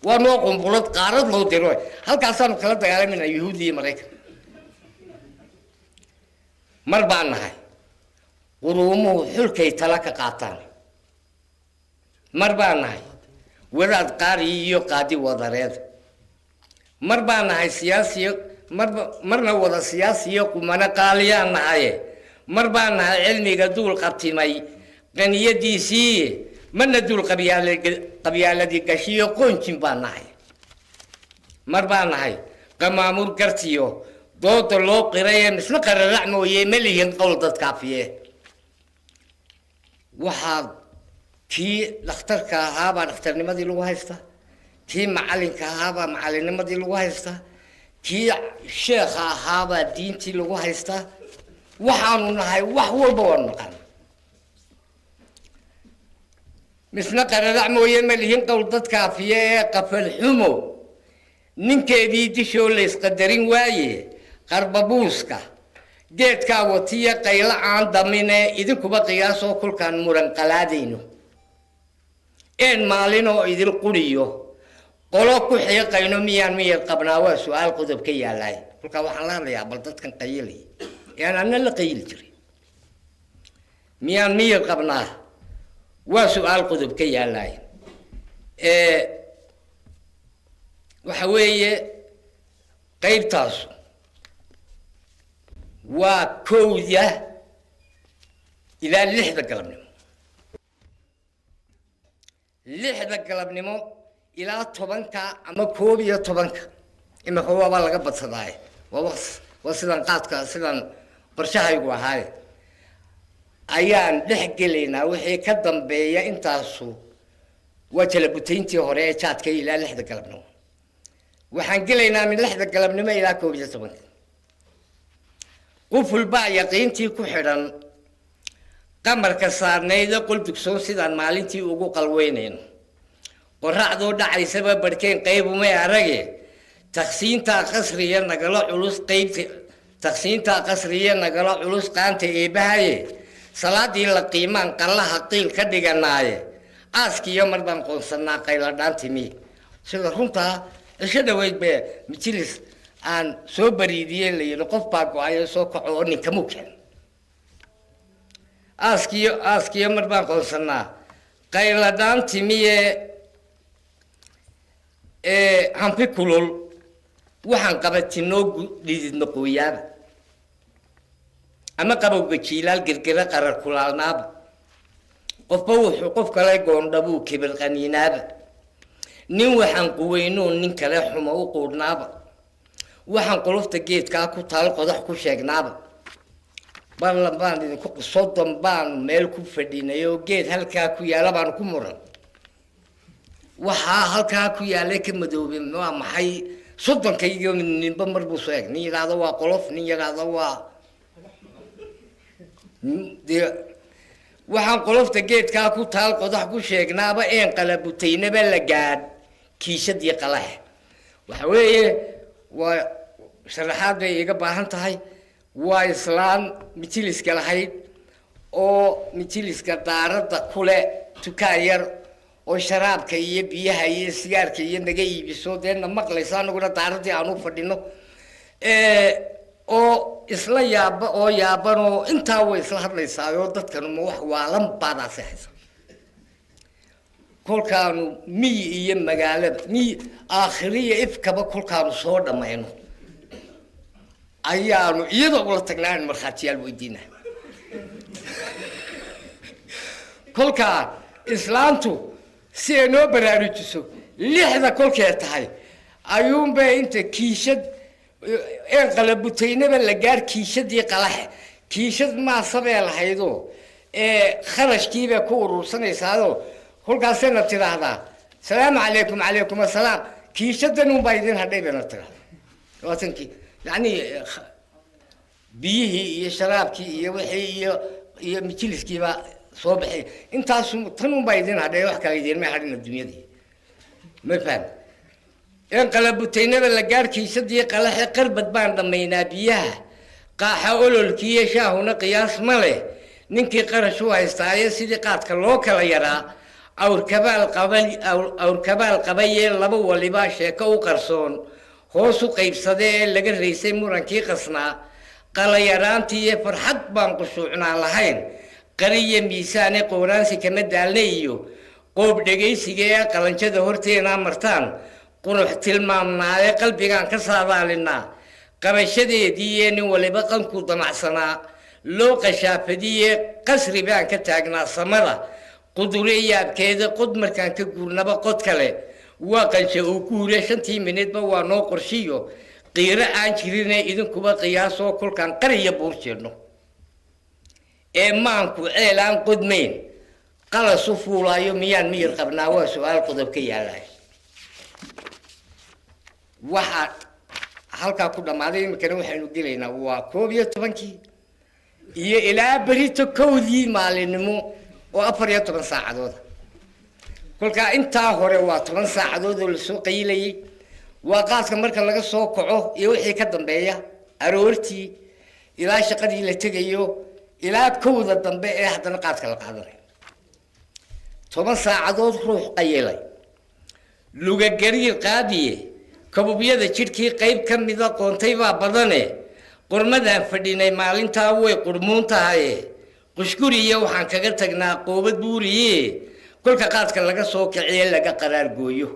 waa noo qumbulad qaarad loo diro halkaasaanu kala dagaalamayna yuhuud iyo maraykan mar baan nahay quruumuhu xulkay tala ka qaataan mar baan nahay wadaad qaari iyo qaadi wadareed mar baan nahay siyaasiyo marna wada siyaasiyo kumana qaaliyaan nahaye mar baan nahay cilmiga duul qabtimay qaniyadiisii marna duul qabyaaladii gashiyo qoonjin baan nahay mar baan nahay qamaamur gartiyo dooda loo qiraye misna qararac mooye ma lihin qowl dadkaafiye waxaa kii dhakhtarka ahaabaa dhakhtarnimadii lagu haystaa kii macalinka ahaabaa macalinnimadii lagu haystaa kii sheekha ahaabaa diintii lagu haystaa waxaanu nahay wax walba waanu naqaan misna qararac mooye ma lihin qowl dadkaafiye ee qafal xumo ninkeedii dishoo laysqadarin waaye qarbabuuska geedkaa watiya qaylo aan damine idinkuba qiyaasoo kulkaan muran qalaadayno een maalinoo idin quriyo qolo ku xiiqayno miyaan miyad qabnaa waa su-aal qodob ka yaalaay kolkaa waxaan la hadlayaa bal dadkan qayilay yaan anna la qayili jiray miyaan miyad qabnaa waa su-aal qodob ka yaalaay waxa weeye qaybtaasu waa 1 ilaa 6 galabnimo 6 galabnimo ilaa 10 ama 11 imika waabaa laga badsadaaye waa sidan qaadka sidan qorshahaygu ahaaye ayaan dhex gelaynaa wixii ka dambeeya intaasu waa jalabutayntii hore ee jaadka ilaa 6 galabnimo waxaan gelaynaa min 6 galabnimo ilaa 11 quful baa yaqiintii ku xidhan qamarka saarnayda qol dugsoon sidaan maalintii ugu qalweynayno qorraxdoo dhacaysaba barhkeen qaybumay arage taqsiintaa qasriya nagala culus qaybta taqsiintaa qasriya nagala culus qaanta eebahaye salaadii la qiimaan qallaha qiil ka dhiganaaye aaskiyo mar baan qoonsannaa qayladhaantimi sida runtaa isha dhaweyd bee majlis aan soo bariidiyeen la yidhi qof baa go-ayo soo kaco oo ninka mukeen aaskiyo mar baan qoonsannaa qayladhaantimiye hanfi kulul waxaan qabatinoo dhididna qooyaaba ama qabowga jiilaal girgira qarar kulaalnaaba qofba wuxuu qof kale goondhabuu kibir qaniinaaba nin waxaan quweynuun nin kale xumo u quudhnaaba waxaan qolofta geedkaa ku taal qodax ku sheegnaaba ballan baan idinku soddon baan meel ku fadhinay oo geed halkaa ku yaala baan ku muran waxaa halkaa ku yaalay ka madoobay waa maxay soddonka iyo ninba mar buu soo eg nin yidhaahdo waa qolof nin yidhaahdo waa waxaan qolofta geedkaa ku taal qodax ku sheegnaaba een qalabutaynaba la gaadh kiishadii qalahe waxa weeye waa sharaxaad bay iga baahan tahay waa islaan majliska lahayd oo majliska daaradda kule tukaan yar oo sharaabka iyo biyaha iyo sigaarka iyo naga iibiso deena maqlaysa anaguna daaradii aan u fadhino oo isla yaaba oo yaabanoo intaa way isla hadlaysaayoo dadkanu ma wax waalan baadaasi haysa kolkaanu miyi iyo magaalada miyi aakhiriya ifkaba kolkaanu soo dhammayno ayaanu iyadoo ula tagnaan markhaatiyaal weydiina kolkaa islaantu si ay noo baraarujiso 6 kolkee tahay ayuunbay inta kiishad een qalabutaynaba la gaar kiishadii qalaxe kiishad maasabee lahaydoo kharashkiibay ku urursanaysaadoo kolkaasayna tidhaahdaa salaamu calaykum calaykum assalaam kiishadan unbaa idin hadhay bayna tidhahdaa waatankii yacni biyihii iyo sharaabkii iyo wixii iyo majliskiiba soo baxay intaas tan un baa idin hadhay wax kale idin ma hadhin adduunyadii ma faham in qalabutaynada la gaarkiisadii qalaxe qarbad baan dhamaynaa biyaha qaaxa ololkiiyo shaahuna qiyaas ma leh ninkii qarash u haystaaye sidii qaadka loo kala yaraa awrkabaal qabayee laba waliba sheeko u qarsoon hoos u qaybsadee ee laga raysay murankii qasnaa qalayaraantii iyo farxad baan qushuucnaa lahayn qariyo miisaane qooraansi kama daalna iyo qoob dhegaysiga ee qalanjada horteenaa martaan qurux tilmaamnaaye qalbigaan ka saadaalinaa qabashadeedii ee nin waliba qanku damacsanaa loo qashaafadiye qasri baan ka taagnaa samada qudure yaabkeeda qod markaan ka guurnaba qod kale waa qansha uu guure 5 minidba waa noo qorshiyo qiiro aan jirine idinkuba qiyaasoo kolkaan qariya buur jeedno ee maanku ceelaan qodmayn qalasu fuulaayo miyaan miyir qabnaa waa su'aal qodob ka yaalay waxa halkaa ku dhammaaday imikana waxaynu dilaynaa waa 11 iyo ilaa berito 1 maalinimo oo 14 saacadood kolka intaa hore waa 10 saacadood oo la soo qaylayay waa qaadka marka laga soo kaco iyo wixii ka dambeeya aroortii ilaa shaqadii la tagayo ilaa 1 dambe ee haddana qaadka la qaadanayo 10 saacadood ruux qaylay luga gariir qaadiye kabubyada jidhkii qayb ka mid ah qoontay baa badane qormadaan fadhinay maalintaa way qurmuun tahay qushguriye waxaan kaga tagnaa qoobad buuriye kolka qaadka laga soo kiciye laga qaraar gooyo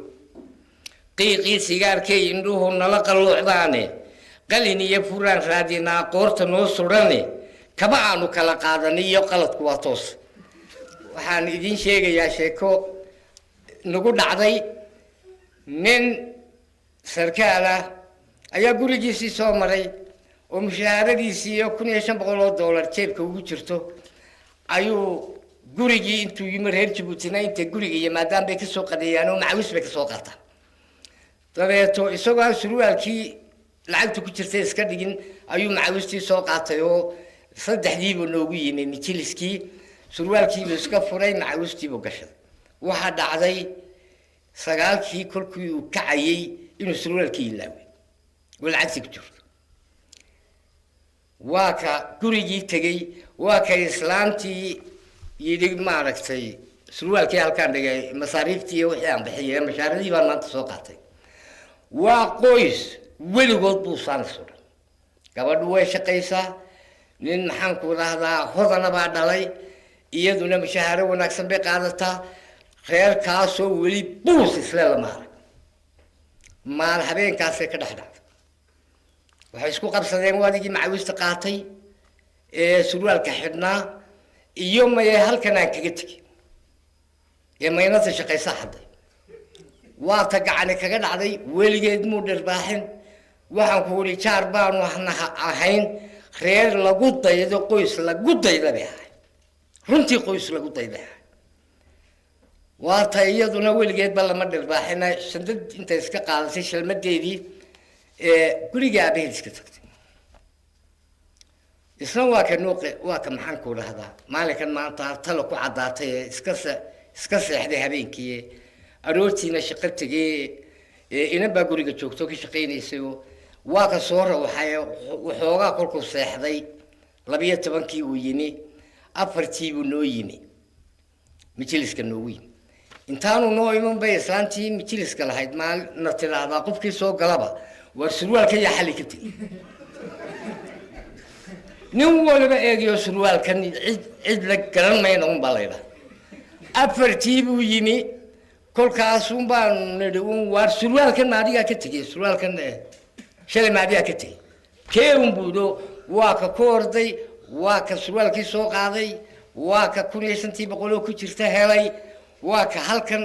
qiiqii sigaarkay indhuhu nala qalluucdaane qalin iyo furaan raadinaa qoorta noo sudhane kaba aanu kala qaadaniyo qaladku waa toos waxaan idin sheegayaa sheeko nagu dhacday nin sarkaal ah ayaa gurigiisii soo maray oo mushaharadiisii iyo $1500 jeebka ugu jirto ayuu gurigii intuu yimid reer Jabuutina inta guriga iyo maadaama bay ka soo qadeeyaan oo macawis bay ka soo qaataan dabeeto isagoo surwaalkii lacagta ku jirtay iska dhigin ayuu macawistii soo qaatay oo saddexdiiba noogu yimid mijiliskii surwaalkii buu iska furay macawistii buu gashay waxa dhacday 9kii kolkii uu kacayay inuu surwaalkii ilaaway walacagtii ku jirto waa ka gurigii tagay waa ka islaantii yidhi maaragtay surwaalkii halkaan dhigay masaariiftii iyo wixii aan bixiyay mashaaradii baan maanta soo qaatay waa qoys weligood buu saan suran gabadhu way shaqaysaa nin maxaan ku rahdaa hodana baa dhalay iyaduna mashaaro wanaagsan bay qaadataa reerkaasoo weli buus isla lama arag maal habeenkaasay ka dhexdhacday waxay isku qabsadeen waadigii macawista qaatay ee surwaalka xidhnaa iyo maye halkan aan kaga tegay ee maynada shaqaysa hadday waa ta gacani kaga dhacday weligeed muu dhirbaaxin waxaan ku weli jaar baanu ahayn reer lagu daydo qoys lagu dayda bay ahay runtii qoys lagu dayda waa ta iyaduna weligeedba lama dhirbaaxina shandad inta iska qaadatay shalmadeedii guriga aabaheed iska tagtay isna waa ka maxaan ku dhahdaa maalinkan maanta talo ku caddaatay iska seexday habeenkii aroortiina shaqo tegay inan baa guriga joogto ka shaqaynaysay waa ka soo rawaxay waxoogaa kolkuu seexday 12kii uu yimi 4tii buu noo yimi mijiliska noogu yimi intaanu noo iman bay islaantii mijiliska lahayd maalna tiraahdaa qofkii soo galaba war surwaalka yaa xalli ka tegay nin waliba eegayo surwaalkan cid la garan mayna un baa laydhaa 4tii buu yimi kolkaasun baan nidhi waar surwaalkan maadigaa ka tegay surwaalkan shalay maadigaa ka tegay kee un buudo waa ka ku orday waa ka surwaalkii soo qaaday waa ka 1500 ku jirta helay waa ka halkan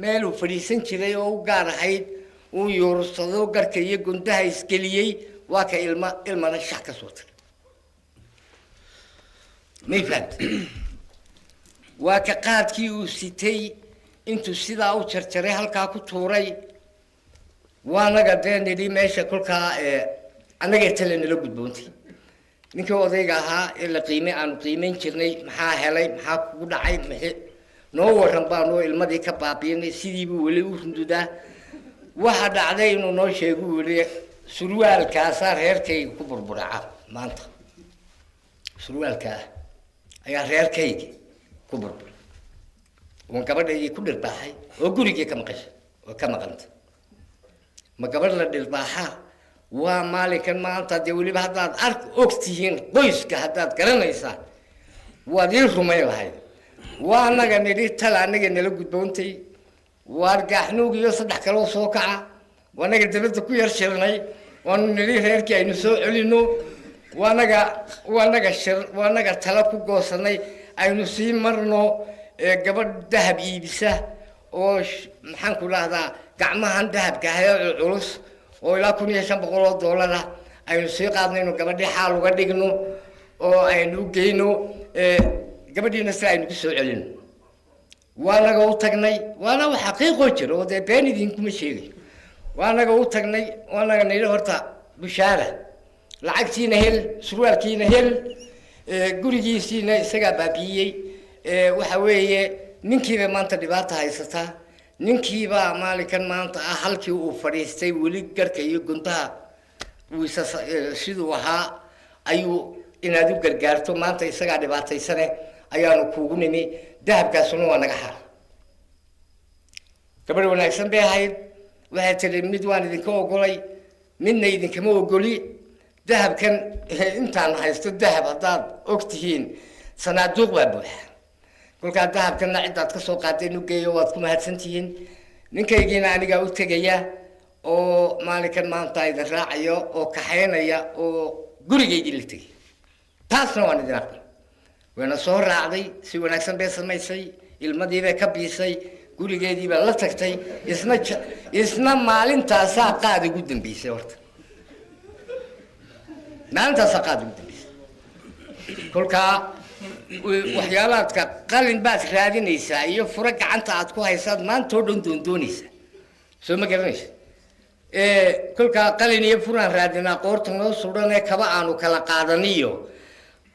meel uu fadhiisan jiray oo u gaar ahayd uu yuursado garka iyo gundaha isgeliyey waa ka ilmana shax ka soo tagay mayfant waa ka qaadkii uu sitay intuu sidaa u jarjaray halkaa ku tuuray waanaga dee nidhi meesha kolkaa annaga tale nala gudboontay ninkii odayga ahaa ee la qiimay aanu qiimayn jirnay maxaa helay maxaa kugu dhacay maxay noo waran baanu ilmadii ka baabiinay sidiibuu weli u rundudaa waxa dhacday inuu noo sheego weli surwaalkaasaa reerkayga ku burburaca maanta surwaalkaa ayaa reerkayga ku burbura wan gabadhaydii ku dhirbaaxay oo gurigii ka maqashay oo ka maqanta ma gabadh la dhirbaaxaa waa maalinkan maanta dee weliba haddaad ogtihiin qoyska haddaad garanaysaan waad ii rumayn lahayd waa anaga nidhi tal anaga nala gudboontay waar gaaxnuug iyo 3 kaloo soo kaca waa anaga dabadda ku yar shirnay waanu nidhi reerkii aynu soo celino waa anaga tala ku goosanay aynu sii marno gabadh dahab iibisa oo maxaan ku dhahdaa gacmahan dahabka haya culus oo ilaa $1,500 aynu sii qaadnayno gabadhii xaal uga dhigno oo aynu geyno gabadhiina si aynu ku soo celino waanaga u tagnay waana wax xaqiiqo jiro oo been idinkuma sheegay waanaga u tagnay waanaga nidhi horta bushaara lacagtiina hel surwaalkiina hel gurigiisiina isagaa baabiyey waxa weeye ninkiiba maanta dhibaato haysataa ninkiiba maalinkan maanta ah halkii uu fadhiistay weli garka iyo guntaha siduu ahaa ayuu inaad u gargaarto maanta isagaa dhibaataysane ayaanu kuugu nimi dahabkaasuna waa naga xaal gabadh wanaagsan bay ahayd waxay tiri mid waan idinka ogolay midna idinkama ogoli dahabkan intaan haysto dahab haddaad ogtihiin sanaaduuq baa buuxa kolkaa dahabkanna ciddaad ka soo qaadeen u geeyo waad ku mahadsantihiin ninkaygiina anigaa u tegaya oo maalinkan maanta idin raacayo oo kaxaynaya oo gurigaygii la tegay taasna waan idin aqbal wayna soo raacday si wanaagsan bay samaysay ilmadiibay ka biisay gurigeediibaa la tagtay isna maalintaasaa qaad ugu dambeysay horta maalintaasaa qaad ugu dambeysay kolkaa waxyaalaadka qalin baad raadinaysaa iyo furo gacanta aad ku haysaad maanta oo dhan doondoonaysaa soo ma garanaysa kolkaa qalin iyo furaan raadinaa qoorta noo sudanee kaba aanu kala qaadaniyo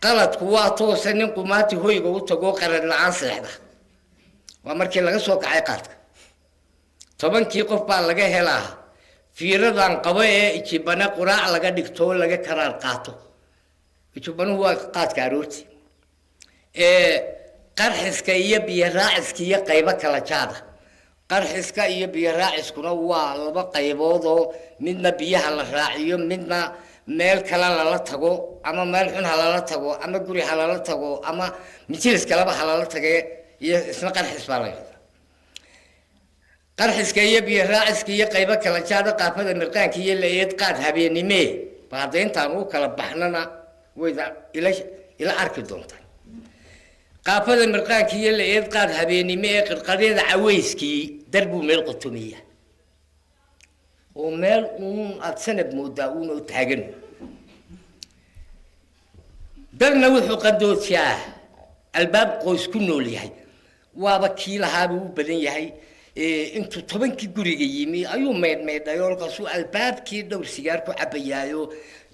qaladku waa toose nin qumaati hoyga u tago qaran la-aan seexda waa markii laga soo kacay qaadka 10 qof baa laga helaa fiiradan qabo ee ijibana quraac laga dhigto laga karaar qaato ijibanu waa qaadka aroorti qarxiska iyo biyo raaciska iyo qaybo kala jaada qarxiska iyo biyo raaciskuna waa laba qaybood oo midna biyaha la raaciyo midna meel kale lala tago ama meel xun lala tago ama guri lala tago ama mijilis kalaba lala tagay iyo isna qarxis baa la yiraahdaa qarxiska iyo biyo raaciska iyo qaybo kala jaada qaafada mirqaanka iyo leeyad qaad habeenimo baadayntaan uu kala baxnana wayda ila arki doontaan qaafada mirqaanka iyo leeyad qaad habeenimo qirqadeeda caweyskii darbu meel qotomiya oo meel aad sanad moodaa oo taagan darna wuxuu qandoojiyaa albaab qoys ku nool yahay waaba kii lahaaba u badan yahay intuu 10 guriga yimi ayuu meedmeedhay oo kaasuu albaabkii dhowr sigaar ku cabayaayo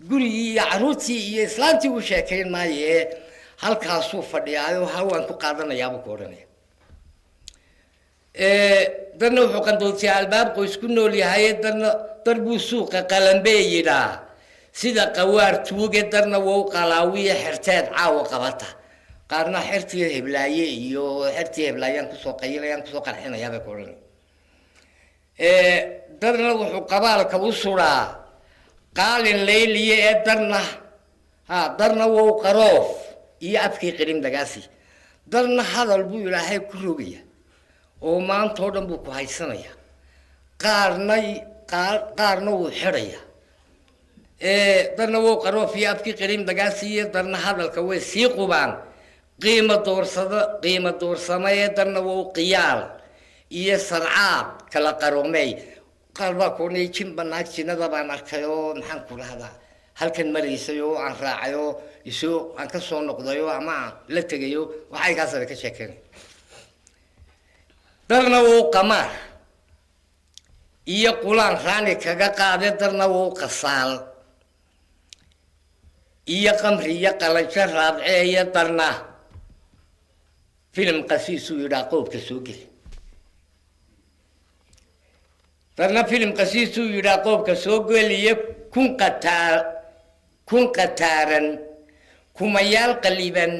gurigii iyo caruurtii iyo islaantii uu sheekayn maayee halkaasuu fadhiyaayo hawaan ku qaadanayaaba ku odhanaya darna wuxuu qandoojiyaa albaab qoys ku nool yahay darbuu suuqa qalanbee yidhaa sida qawaar tuuge darna wou qalaawiya xirteed caawa qabata qaarna xirtii heblaaye iyo xirtii heblaayaan kusoo qayilayaan kusoo qarxinayaabay ku odhanaya darna wuxuu qabaalka u suraa qaalin layliye ee darna wou qaroof iyo afkii qirim dagaasi darna hadal buu ilaahay ku rogaya oo maanta oo dhan buu ku haysanaya qaarna wuu xidhaya darna wou qaroof iyo afkii qirim dagaasi iyo darna hadalka way sii qubaan qiimo doorsamee darna wou qiyaal iyo sarcaad kala qaroomey qalba kunay jimba naag jinnada baan arkay oo maxaan ku dhahdaa halkan maraysay oo aan raacay oo isoo aan ka soo noqdayo ama la tegayo waxay kaasaba ka sheekeynay darna wou qamaar iyo qulaan raani kaga qaade darna wou qasaal iyo qamri iyo qalansho raadce iyo darnaa filim qasiisuu yidhaa qoobka soo geli darna filim qasiisuu yidhaa qoobka soo geliyo kun qataaran kumayaal qaliban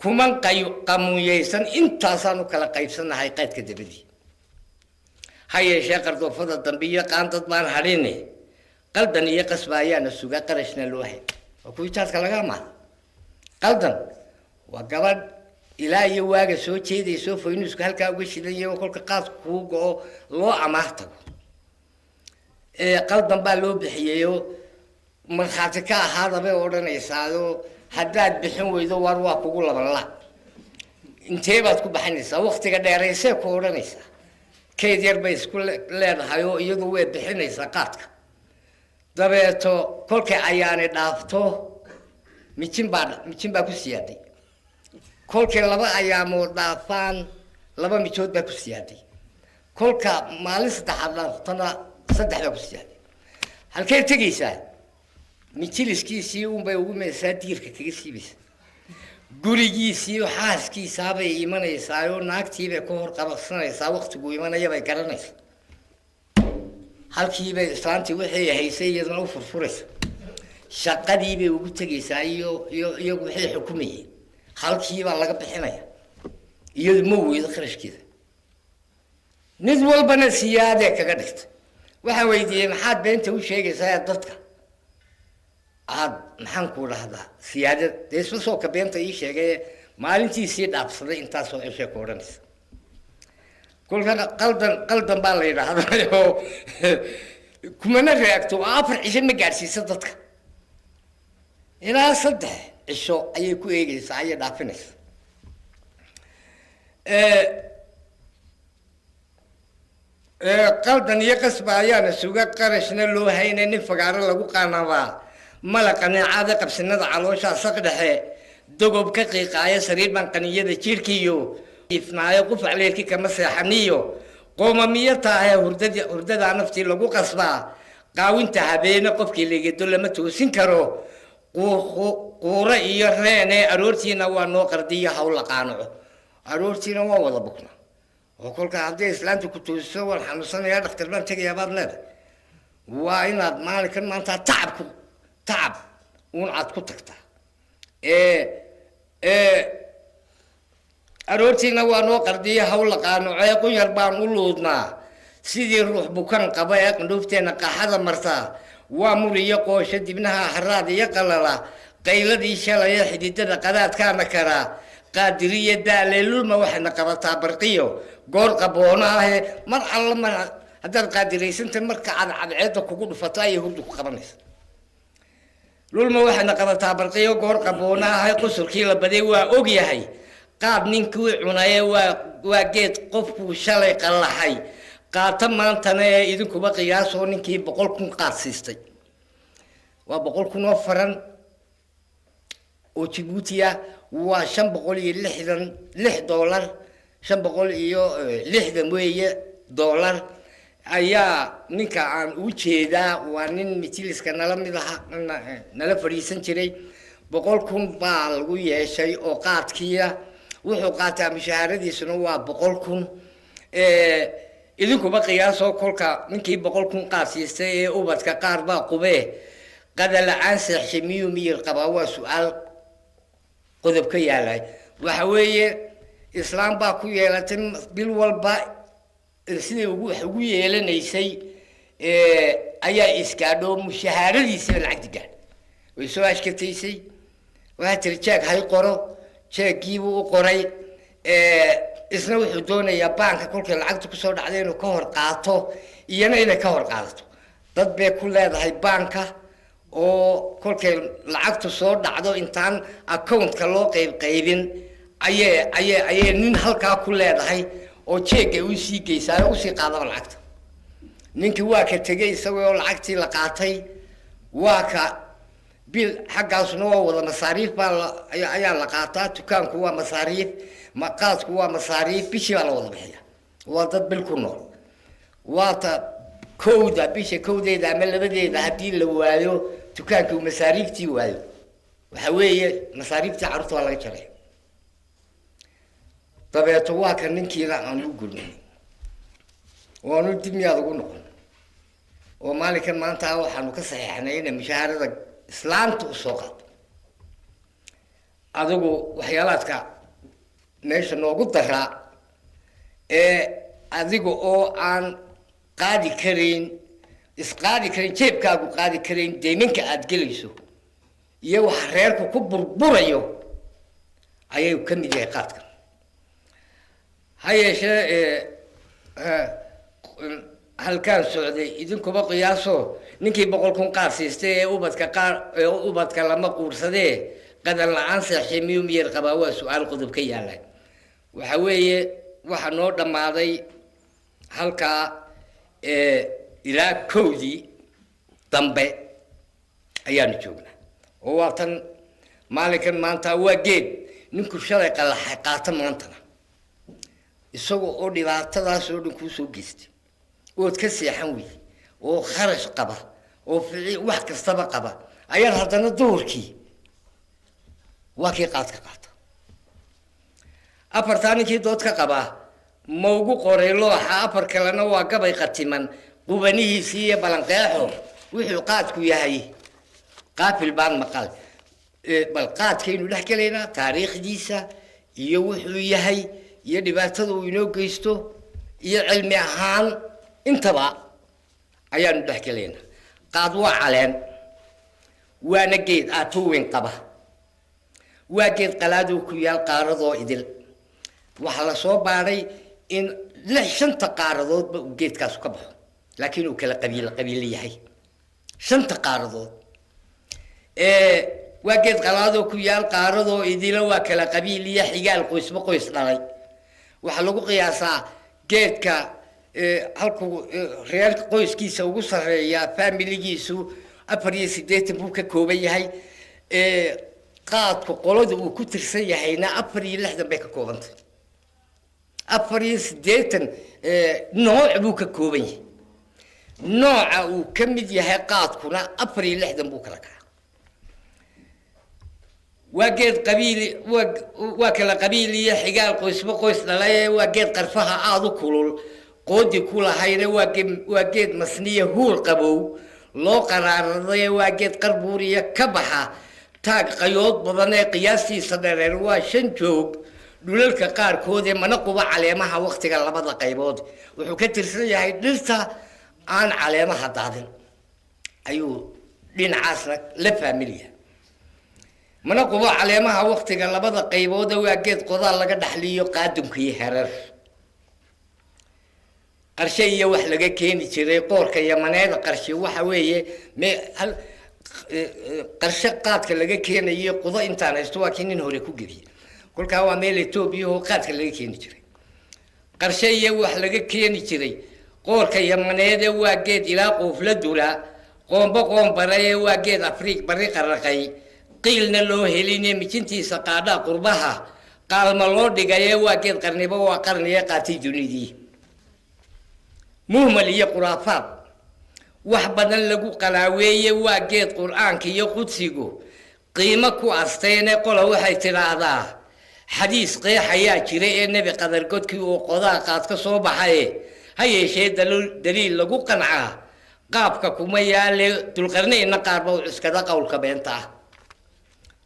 kuman qamuyaysan intaasaan u kala qaybsanahay qaydka dabadii ha yeeshee qardoofada dambe iyo qaandad baan hadhine qaldan iyo qasba ayaana suga qarashna loo hay waa kuwii jaadka laga amaada qaldan waa gabadh ilaa iyo waaga soo jeedayso faynuuska halkaa uga shidan yahay kolka qaadku kuu go-o loo amaah tago qaldan baa loo bixiyeyo markhaati ka ahaadabay odhanaysaayo haddaad bixin weydo war waa kugu laban la intee baad ku baxinaysaa waktiga dheeraysee ku odhanaysaa keyd yar bay isku leedahay oo iyadu way bixinaysaa qaadka dabeeto kolkay ayaani dhaafto mijin baa ku siyaaday kolkay laba ayaamood dhaafaan laba mijood baa ku siyaaday kolka maalin saddexaad dhaaftana saddex baa ku siyaaday halkee tegaysaa mijiliskiisii unbay ugu meesaa diirka kaga siibaysaa gurigiisii xaaskiisaabay imanaysaayoo naagtiibay ka hor qabsanaysaa waktiguu imanaya bay garanaysaa halkiibay islaantii waxay haysay iyadana u furfuraysa shaqadiibay ugu tegaysaa iyagu waxay xukumayeen halkiibaa laga bixinaya iyadu ma weydo qarashkeeda mid walbana siyaadee kaga dhigtay waxaa weydiiyey maxaad beenta u sheegaysaa dadka aad maxaan ku dhahdaa siyaadad dee isla soo ka beenta ii sheegay maalintiisii dhaabsaday intaasoo ceshee ku odhanaysa kolkana qaldan baa la yidhaahdaa oo kumana raagto oo 4 cisho ma gaadhsiisa dadka ilaa 3 cisho ayay ku eegaysaa ayay dhaafinaysa qaldan iyo qasba ayaana suga qarashna loo haynay nin fagaaro lagu qaanabaa malaqa neecada qabsinada caloosha saq dhexe dogob ka qiiqaaya sariir baan qaniyada jirkiyo ifnaayo qufac leelkii kama seexaniyo qoomamiyo tahay hurdada naftii lagu qasbaa qaawinta habeena qofkii leegeedo lama toosin karo quura iyo reene aroortiina waa noo qardiyo hawla qaanaco aroortiina waa wada bukna oo kolka haddii islaanta ku toosiso waan xanuunsanayaa dhakhtar baan tegayaa baad leedahay waa inaad maalinkan maanta tacab uun aad ku tagtaa aroortiina waa noo qardiyo hawla qaanaco qunyar baan u luudnaa sidii ruux bukan qaba ee qandhuufteena qaxada martaa waa muriyo qoosho dibnaha haraad iyo qalala qayladii shalaya xididada qadaadkaana karaa qaadiriya daaleelulma waxayna qabataa barqiyo goor qaboona ahe mar alla mar haddaad qaadiraysanta marka cadceedda kugu dhufato ayay hurdu ku qabanaysa lulma waxayna qabataa barqiyo goor qaboona ahe qusurkii la baday waa og yahay qaad ninkii cunaye waa geed qofkuu shalay qallaxay qaata maantana ee idinkuba qiyaasoo ninkii 100,000 qaad siistay waa 100,000 oo faran oo Djibouti waa $566 $560 weeye dollar ayaa ninka aan u jeedaa waa nin mitiliska nala mid aha nala fariisan jiray 100,000 baa lagu yeeshay oo qaadkiya wuxuu qaataa mushaharadiisuna waa 100,000 idinkuba qiyaasoo kolka ninkii 100,000 qaad siistay ee ubadka qaar baa qubee qadala aan seexshimiyo miyir qabaa waa su'aal qodob ka yaalay waxa weeye islaam baa ku yeelatay bil walba sidii ugu yeelanaysay ayaa iskaadho mushaharadiisa lacag gaad way soo ashkataysay waxa tir jeeg hay qoro jeegiibu u qoray isna wuxuu doonayaa baanka kolka lacagta ku soo dhacday inuu ka hor qaato iyana inay ka hor qaadato dad bay ku leedahay baanka oo kolkay lacagtu soo dhacdo intaan accountka loo qaybin ayay nin halkaa ku leedahay oo jeega u sii geysay oo sii qaadaba lacagta ninkii waa ka tagay isagoo lacagtii la qaatay waa ka bil xaggaasna waa wada masaariif ayaa la qaataa dukaanku waa masaariif maqaadku waa masaariif bishii baa la wada bixiya waa dad bil ku nool waa ta kowda bisha kowdeeda ama labadeeda haddii la waayo dukaanku masaariiftii waayo وحويه مصاريف تعرض ولا جري طبيعته واكن نينكي لا أنا أقول وأنا الدنيا أقول نقول ومالك ما أنت أو حنو كصحيح هنا مشاهدة إسلام تسوقات أدوغو وحيالاتك ماشي نوجود ترى أدوغو أو عن قادي كرين إسقادي كرين شيب كابو قادي كرين ديمينك أدقليسو يو حريركو كبر بريو أيو كمي جاي قادك هاي شيء هل كان سعودي إذن كوبا قياسو نكي بقول كون قاسيستي أوبتك لما قورسدي قدر العنصر حميو مير قباوة سؤال قدب كي يالا وحوي وحنو دماضي هلكا إلى كودي دمبي أيان جوجنا ووطن مالك مانتا وجد نكو شرق الحقات مانتنا isagoo oo dhibaatadaas oo dhan ku soo geystay oo ka seexan weey oo kharash qaba oo ficil wax kastaba qaba ayaa haddana doorkii waa kii qaadka qaata afartaankii doodka qaba ma ugu qoray looxa afar kalena waa gabay qatiman qubanihiisii iyo balanqeexo wuxuu qaadku yahay qaafil baan maqal bal qaadkaynu dhex galaynaa taariikhdiisa iyo wuxuu yahay iyo dhibaatada uu inoo geysto iyo cilmi ahaan intaba ayaanu dhex galaynaa qaad waa caleen waana geed aatuwin qaba waa geed qalaaduu ku yaal qaaradoo idil waxaa la soo baaray in shanta qaaradoodba uu geedkaasu ka baxo laakiin uu kala qabiilo yahay shanta qaaradood waa geed qalaadoo ku yaal qaaradoo idila waa kala qabiil iyo xigaal qoysba qoys dhalay waxaa lagu qiyaasaa geedka halkuu reerka qoyskiisa ugu sarreeya familigiisu 480 buu ka kooban yahay qaadku qolada uu ku tirsan yahayna 460 bay ka koobantay 480 nooc buu ka kooban yahay nooca uu ka mid yahay qaadkuna 460 buu kala kacay واجد قبيلي وكلا قبيلي حجال قوس بقوس لا واجد قرفها عاضو كلول قودي كلها هينا واجد مسنية هو القبو لو قرار ضي واجد قربورية كبحة تاج قيود بضنا قياسي صدر الواشن جوب دولك قار كودي منقوبة على ما وقت قال لبض قيبود وحكتر سريع دلتا عن على ما هتعدل أيوه لين عاصرك لفاميليا منقوبة على ما وقت قال لبض قيبود واجد قضاء لقد حليو قادم كي هرر قرشية وحلقة كيني تري قورك يا مناد قرشي وحوية ما هل قرش قاتك لقى كيني قضاء إنتانا استوى كيني نهوريكو جدي كل كهوا ميل توبيو قاتك لقى كيني تري قرشية وحلقة كيني تري قورك يا مناد واجد إلى قفلة دولا قوم بقوم براي واجد أفريق بريق الرقي قيلنا له هليني مكنتي سقادا قربها قال مالور دقايا واجد قرنبا وقرنيا قاتي جنيدي مهمل هي قرافات وحبنا لقو قلاوية واجد قرآن كي يقدسيقو قيمة كو أستينا قولا وحي ترادا حديث قي حياة جريء النبي قدر قد كي وقضاء قادك صوبة هاي شيء دليل لقو قنعا قابك كميا لدلقرنين نقاربو عسكدا قولك بينتا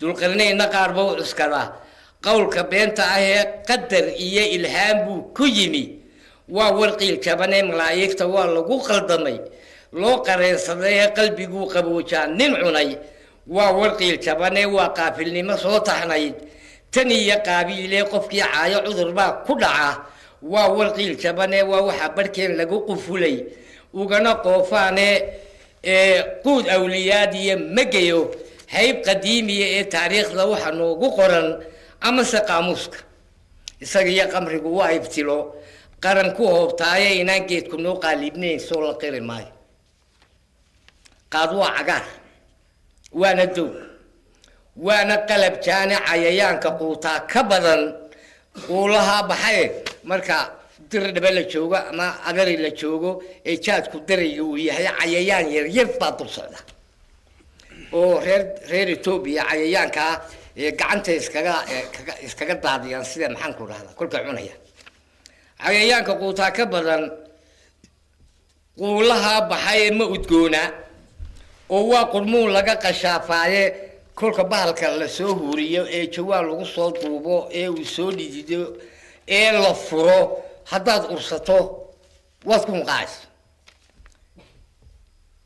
دلقرنين نقاربو عسكدا قولك بينتا هي قدر إيا إلهام بو كيمي وورقي الكبنة ملايكتا واللقو قلدمي لو قرين صدايا قلبي قو قبوشان نمعني وورقي الكبنة وقافلني مصوتحنايد تني قابيلي قفكي عايا عذر با كدعا وورقي الكبنة وحبركين لقو قفولي وقنا قوفاني قود أوليادي مجيو هيب قديمي تاريخ لو حنوقو قرن أما سقاموسك إساقيا قمري قوا يبتلو قرن كوه بتاعي إنا جيت كنو قالبني سولا قير ماي قادوا عقار وانا دوب وانا قلب جاني عيايان كقوطا كبضا ولها بحي مركا در دبل جوجا ما أقري لجوجو إيشاد كدري وياه عيايان يرفع طرصنا oo reer Ethiopia cayayaanka gacanta iskaga daadiyaan sida maxaan ku rahdaa kulka cunaya cayayaanka quutaa ka badan quulaha baxay ma udgoona oo waa qurmuun laga qashafaaye kulka bahalka la soo huuriyo ee jawaan lagu soo duubo ee uu soo dhidido ee la furo haddaad ursato waad ku qaas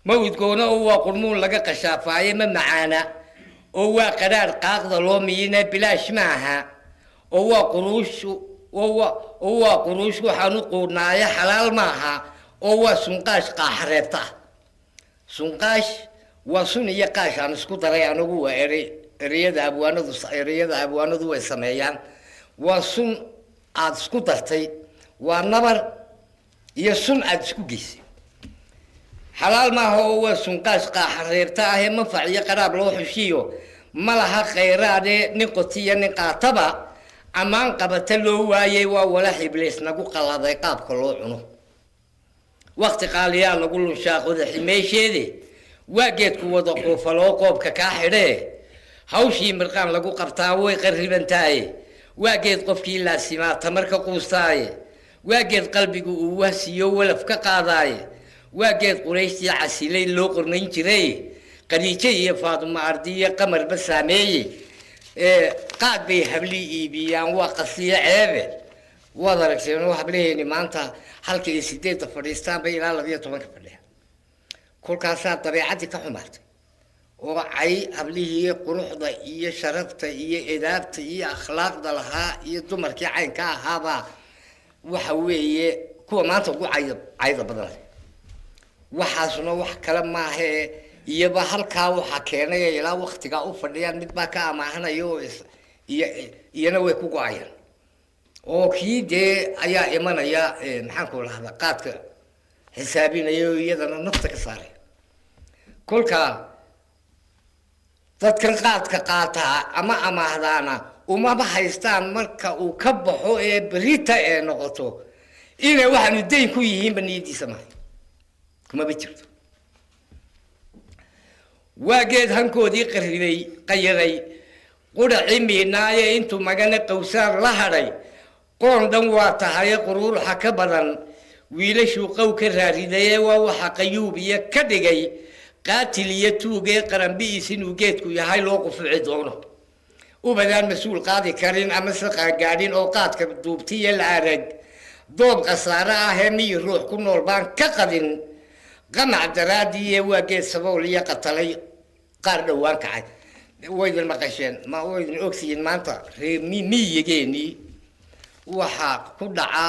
ma udgoona oo waa qurmuun laga qashafaaye ma macaana oo waa qaraar qaaqda loo miyina bilaash maaha oo waa quruush waxaan u quudnaaya xalaal maaha oo waa sunqaash qaaxareebta sunqaash waa sun iyo qaash aan isku daray anigu waa ereyada abwaanadu way sameeyaan waa sun aad isku dartay waa nabar iyo sun aad isku geysay xalaal maaha oo waa sunqaash qaaxareebta ah ee manfac iyo qaraab loo xushiyo malaha khayraade nin qotiya nin qaataba ammaan qabata loo waayay waa walax ibliis nagu qaladay qaabka loo cuno waqti qaaliyaa lagu lunshaaqoda ximeesheede waa geedku wada qoofaloo qoobka kaa xidhee hawshii mirqaan lagu qabtaa way qarribantaaye waa geed qofkii laasimaa tamarka quustaaye waa geed qalbigu uu wahsiyo walaf ka qaadaaye waa geed qurayshtii casilay loo qornayn jiray qadiijo iyo faadumo ardiye qamarba saameeye qaad bay hablii iibiyaan waa qasiyo ceebe waad aragteen oo hablaheeni maanta halka iyo 8 fadhiistaan bay ilaa 12 fadhiya kulkaasaa dabeecadii ka xumaatay oo ay hablihii quruxda iyo sharafta iyo edaabta iyo akhlaaqda lahaa iyo dumarkii caynka ahaaba waxa weeye kuwa maanta ugu cayda badan waxaasuna wax kale maaha iyaba halkaa waxa keenay ilaa waqtiga u fadhiyaan mid baa ka amaahanayo iyana way ku go'ayaan oo kii dee ayaa imanaya maxaan ku rahdaa qaadka xisaabinayo iyadana nafta ka saaray kolka dadkan qaadka qaataa ama amaahdaana umaba haystaan marka uu ka baxo ee berita ee noqoto inay waxaanu dayn ku yihiinba niyadiisa maahay kuma jirto waa geed hankoodii qarribay qayaday qudhaci miinaaye intuu magana qowsaar la hadhay qoon dhan waa tahaye quruuruxa ka badan wiilashuu qow ka raaridaye waa waxa qayuub iyo ka dhigay qaatil iyo tuugee qaranbi'iis inuu geedku yahay loo qufuci doono ubadaan mas-uul qaadi karin ama se qaangaadhin oo qaadka duubtiya la arag doob khasaare ah ee miyi ruux ku nool baan ka qadin qamac daraadiiye waa geed sabool iyo qatalay qaar dhowaan kacay waydin maqasheen ma waydin ogsiyin maanta reer miyigeenii waxaa ku dhaca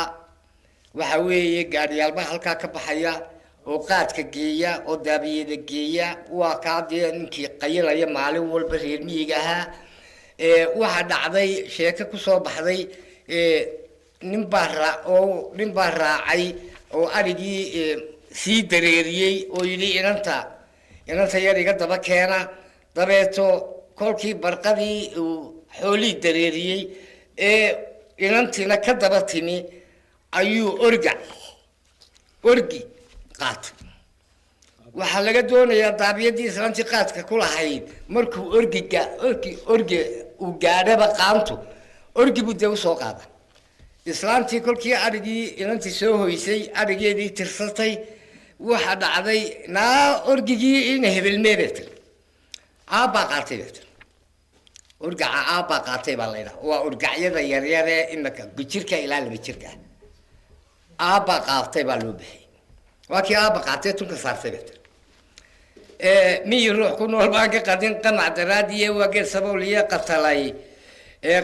waxa weeye gaadhiyaalba halkaa ka baxaya oo qaadka geeya oo daabiyada geeya waa kaa dee ninkii qayilaya maalin walba reer miyiga ahaa waxaa dhacday sheeko kusoo baxday nin baa raacay oo arigii sii dareeriyey oo yidhi inanta yar iga daba keena dabeeto kolkii barqadii uu xoolii dareeriyey ee inantiina ka daba timi ayuu orgi qaatay waxaa laga doonayaa daabiyadii islaantii qaadka ku lahayd markuu orgi uu gaadhaba qaantu orgi buu dee usoo qaada islaantii kolkii arigii inantii soo hoysay arigeedii tirsatay waxa dhacday naa orgigii ina hebelmee bay tiri aabbaa qaatay bay tiri orgaca aabbaa qaatay baa laydhaha waa orgacyada yaryar ee imika bijirka ilaa 2 jirka aabbaa qaatay baa loo bixiyay waa kii aabba qaatay tunka saartay bay tiri miyi ruux ku nool baan ka qadin qamac daraadiye waa geed sabool iyo qatalay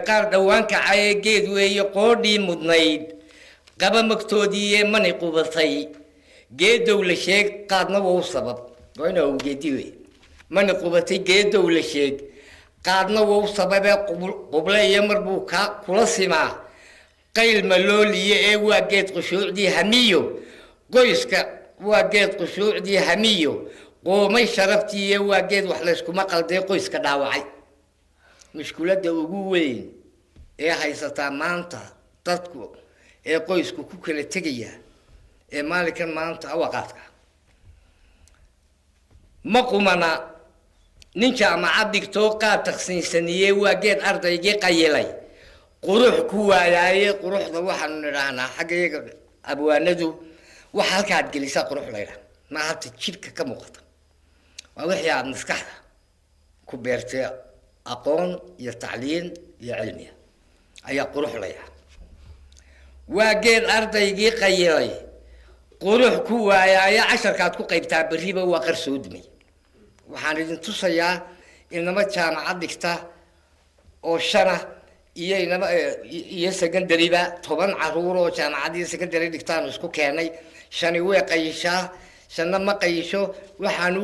qaar dhowaan kacay geed weeye qoodhii mudnayd qaba magtoodii mani qubatay geedow la sheeg qaadna waa sabab wayna uu geedi wey mani qubatay geedow la sheeg qaadna waa sabab quble iyo marbuu ka kula simaa qayl malooliye ee waa geed qushuucdii hamiyo qoyska waa geed qushuucdii hamiyo qoomay sharaftii waa geed wax la isku maqalday qoyska dhaawacay mushkiladda ugu weyn ee haysataa maanta dadku ee qoysku ku kala tegaya ee maalinkan maanta awaqaadka ma qumana ninka ama cadigtoo qaab taqsiinsaniyey waa geed ardaygii qayilay qurux ku waayaaye quruxda waxaanu nidhaahnaa xagga iyaga abwaanadu waxa halkaad gelisaa qurux laydhaa ma habta jidhka ka muuqata waa wixii aad maskaxda ku beertay aqoon iyo tacliin iyo cilmiya ayaa qurux laydhaa waa geed ardaygii qayilay qurux ku waayaaye casharkaad ku qaybtaa berriba waa qarsoo dumay waxaan idin tusayaa inama jaamacad dhigta oo shana iyo inama iyo secondaryba 10 caruur oo jaamacad iyo secondary dhigtaan isku keenay shani way qayishaa shanna ma qayisho waxaan u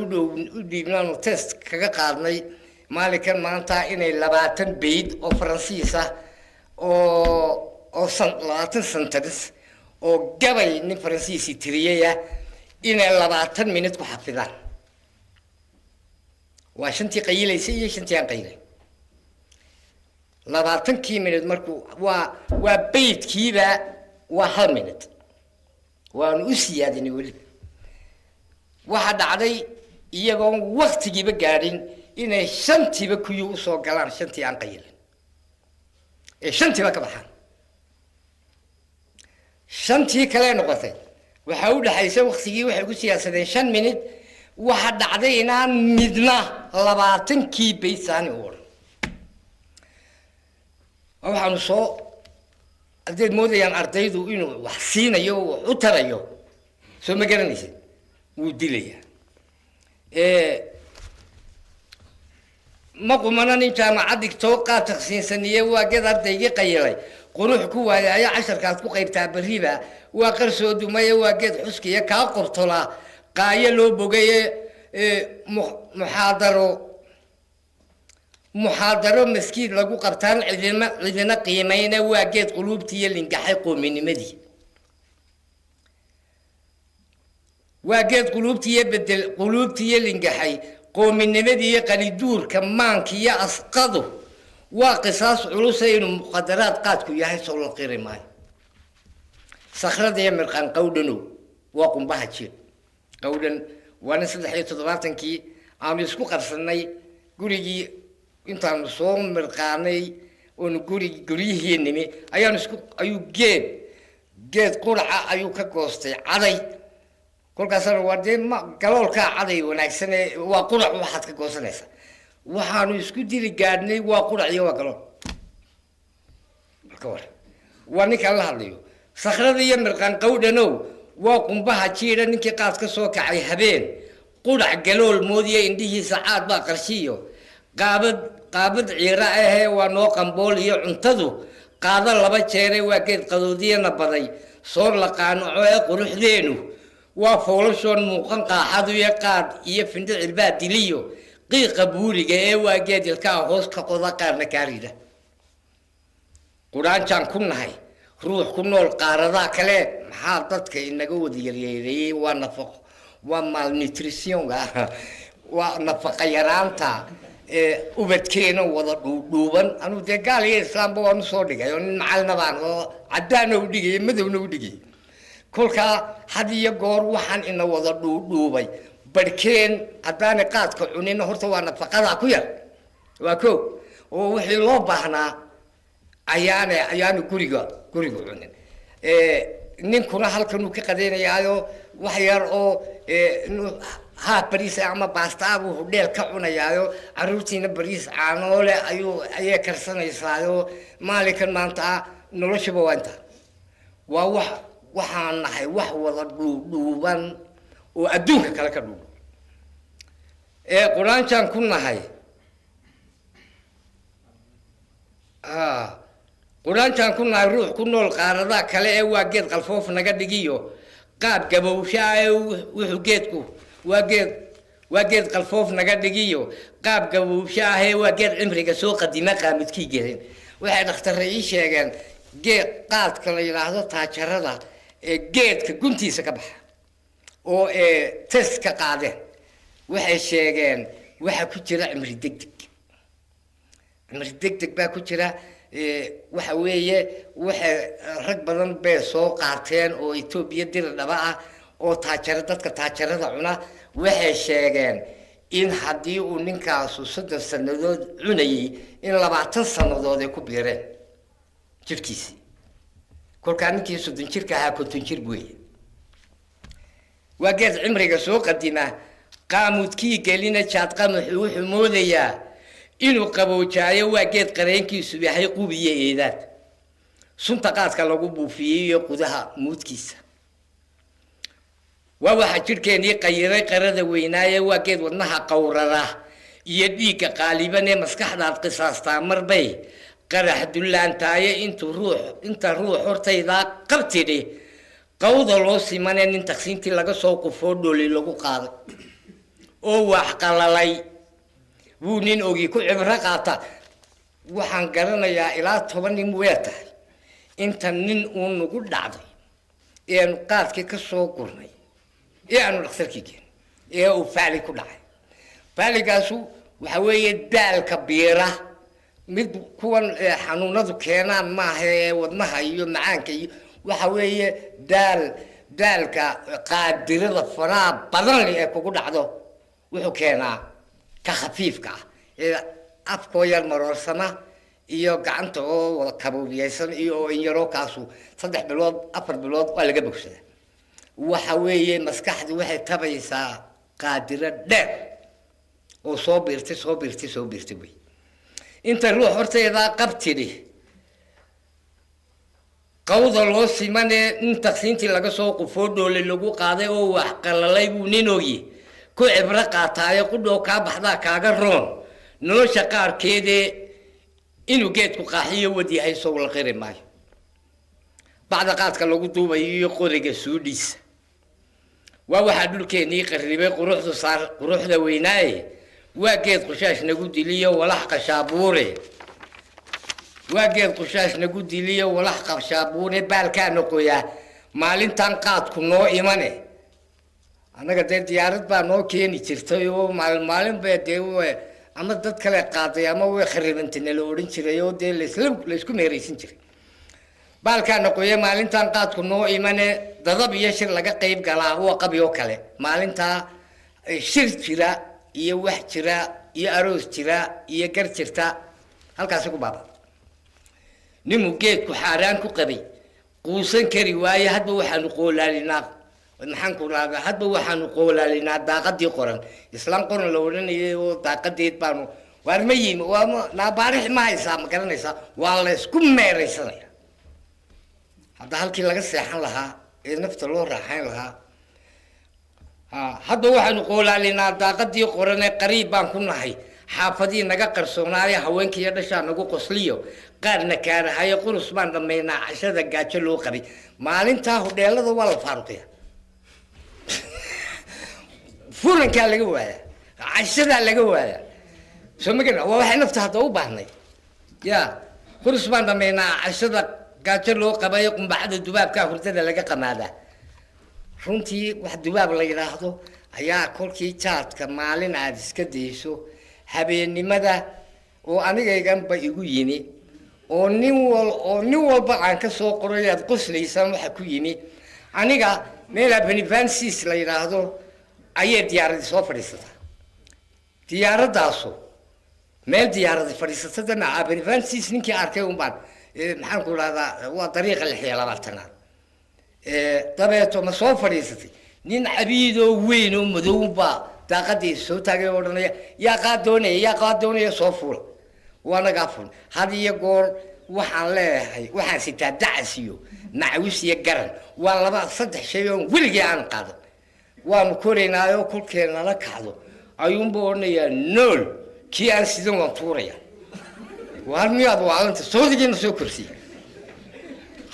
dhiibnaan test kaga qaadnay maalinkan maanta inay 20 beyd oo Faransiis ah oo 20 sentence oo gabay nin Faransiisi tiriyay inay 20 minute ku xafidaan waa shantii qayilaysa iyo shantii aan qaylay 20 minute markuu waa beydkiiba waa 1 minute waan u siyaadinay wali waxa dhacday iyagoo waqtigiiba gaadhin inay shantiiba kuyu u soo galaan shantii aan qaylin shantiiba ka baxaan shantii kale noqotay waxa u dhaxaysay waqtigii waxay ku siyaasadeen 5 minute waxa dhacday inaan midna 20kii baysaani oo waxaanu soo adeed moodayaan ardaydu inuu wax siinayo u tarayo soo ma garanaysid wuu dilayaa ma qumana nin jaamacad dhigtoo qaab taqsiinsaniyey waa geed ardaygii qayilay qurux ku waayaayo casharkaad ku qaybtaa berriba waa qarsoo dumaya waa geed xuskiya kaa qortola qaayo loo bogaye muxaadaro maskiid lagu qabtaan cidina qiimayna waa geed quluubtiiyo lingaxay qoominimadii waa geed quluubtiiyo lingaxay qoominimadii iyo qaliduurka maanka iyo asqadu waa qisaas culus inuu muqadaraad qaadku yahay soo la qiri maayo sakhrada iyo mirqaan qowdhanow waa qumbaha jiir qowdhan waana 73kii aanu isku qarsanay gurigii intaanu soo mirqaanay oo guryihiinimi ayuu geed quraca ayuu ka goostay caday kolkaasna waa dee galoolka caday wanaagsan waa qurac waxaad ka goosanaysa waxaanu isku dili gaadhnay waa qurac iyo waa galool marka waa ninka la hadlayo sakhrada iyo mirqaan qowdhanow waa qumbaha jiira ninkii qaad ka soo kacay habeen qurac galool moodiye indhihiisa caad baa qarshiyo qaabad ciira ahee waa noo qambool iyo cuntadu qaado 2 jeeray waa geed qadoodiyana baday soor la qaanaco ee quruxdeenu waa foolashoon muuqan qaaxadu iyo qaad iyo findhicil baa diliyo qiiqa buuriga ee waa geed ilkaa hoos ka qoda qaarna kaarida quraanjaan ku nahay ruux ku nool qaaradaha kale maxaa dadka inaga wada yaryeereeyay waa nafaqo waa malnutrition waa nafaqa yaraanta ubadkeena wada dhuuban anu dee gaal iyo islaamba waanu soo dhigay oo nin macalina baan oo caddaana u dhigay madowna u dhigay kolkaa had iyo goor waxaan ina wada dhuubay barkeen haddaana qaadka cunina horta waa nafaqada ku yar waa ko oo wixii loo baahnaa ayaana guriga cunin ninkuna halkan uu ka qadeynayaayo wax yar oo bariis ama baasta abuu hudheel ka cunayaayo caruurtiina bariis caanoole ayay karsanaysaayo maalinkan maanta noloshaba waa intaa waa waxaan nahay wax wada dhuuban oo adduunka kale ka dhuuban quraanjaan ku nahay quraanjaan ku nahay ruux ku nool qaaradaha kale ee waa geed qalfoof naga dhigiyo qaab gabowshaa ee wuxuu geedku waa geed qalfoof naga dhigiyo qaab gabowshaa ee waa geed cimriga soo qadima qaamidkii gelin waxay dhakhtarra ii sheegeen geed qaadka la yidhaahdo taajarada ee geedka guntiisa ka baxa oo test ka qaadeen waxay sheegeen waxa ku jira cimri degdeg baa ku jira waxa weeye waxay rag badan bay soo qaateen oo Itoobiya dir dhaba ah oo dadka taajarada cuna waxay sheegeen in haddii uu ninkaasu 3 sannadood cunayay in 20 sannadood ay ku biireen jirkiisii kolkaa ninkii 30 jirka ahaa 50 jir weeye waa geed cimriga soo qadima qaamudkii gelina jaadqan wuxuu moodayaa inuu qaboojaayo waa geed qareenkiisu yahay qubiye eedaad sunta qaadka lagu buufiyay iyo qudaha muudkiisa waa waxa jirkeenii qayiray qarada weynaaye waa geed wadnaha qowrara iyo dhiigga qaaliban ee maskaxdaad qisaastaa marbay qarax dullaantaaye inta ruux hortayda qabtidhi qawda loo simanee nin taqsiintii laga soo qufoo dholi lagu qaaday oo wax qalalay wuu nin ogi ku cibro qaata waxaan garanayaa ilaa 10 nin weer tahay inta nin uu nagu dhacday ee aanu qaadkii ka soo gurnay ee aanu dhakhtarkii geen ee uu faali ku dhacay faaligaasu waxa weeye daalka biira mid kuwan xanuunadu keenaan maaha ee wadnaha iyo macaanka iyo waxa weeye daalka qaadirada faraha badan ee kugu dhacdo wuxuu keenaa ka khafiifka ah ee afkoo yar maroorsana iyo gacanta oo wada kaboobiyaysan iyo in yaroo kaasu 3 bilood 4 bilood waa laga bogsadaa waxa weeye maskaxdu waxay tabaysaa qaadiro dheer oo soo biirtay way inta ruux horteeda qabtidhi qawda loo simanee in taqsiintii laga soo qufoo dhoole lagu qaaday oo wax qalalay buu ninooyi ku cibro qaataayo qudhoo kaa baxdaa kaaga roon nolosha qaarkeedee inuu geedku qaaxiyo wadyahay sow la qiri maayo bacda qaadka lagu duubayo iyo qoriga suudhiisa waa waxaa dhulkeennii qarribay quruxda weynaaye waa geed qushaash nagu diliyo walax qashaabuure waa geed qushaash nagu diliyo walax qashaabuure baalkaa noqoyaa maalintan qaadku noo imane annaga dee diyaarad baa noo keeni jirtay oo maalin baa dee ama dad kale qaaday ama way kharibantay la odhan jiray oo dee laysku meeraysan jiray baalkaa noqoya maalintan qaadku noo imane dadab iyo shir laga qayb galaa oo qabiyo kale maalintaa shir jira iyo wax jira iyo aroos jira iyo gar jirta halkaasi ku baaba nimu geedku xaaraan ku qabay quusan kari waaye hadba waxaanu qoolaalinaa maxaan ku raada hadba waxaanu qoolaalinaa daaqadii qoran islaan qoran la odhanayay oo daaqadeed baanu waar ma yimi waa naabaarix ma haysaa ma garanaysaa waa la isku meeraysanaya hadda halkii laga seexan lahaa ee nafta loo raaxayn lahaa hadba waxaanu qoolaalinaa daaqadii qoran ee qariib baan ku nahay xaafadii naga qarsoonaayo haweenkiiyo dhashaa nagu qosliyo qaarna kaarahayo qurus baan dhammaynaa cashada gaajo loo qabay maalintaa hodheelada waa la faaruqiya furankaa laga waayaa cashadaa laga waayaa soo ma garan waa waxay nafta hadda u baahnay ya qurus baan dhammaynaa cashada gaajo loo qabayo qumbacada dubaabkaa hurdada laga qamaadaa runtii wax dubaab la yidhaahdo ayaa kolkii jaadka maalin aad iska dayso habeennimada oo anigayganba igu yimi oo nin walba aan ka soo qoray aad qoslaysaan waxa ku yimi aniga meelaa benivansis la yidhaahdo ayay diyaaradii soo fadhiisataa diyaaradaasu meel diyaaradi fadhiisatadana benivansis ninkii arkay unbaan maxaan ku rahdaa waa dariiqa 26aad dabeeto ma soo fadhiisatay nin cabiidoo weyn oo madowbaa daaqadii soo taagay oo dhanaya yaa qaadoonaya soo fuula waanagaa ful had iyo goor waxaan leeyahay waxaan sitaa dacas iyo macwis iyo garan waa 3 shay oo weligii aan qaadan waanu koraynaayo kolkeena la kacdo ayuunba odhanayaa nool kii aan sidan waan tuuraya waar miyaad waalanta soodigina soo korsiya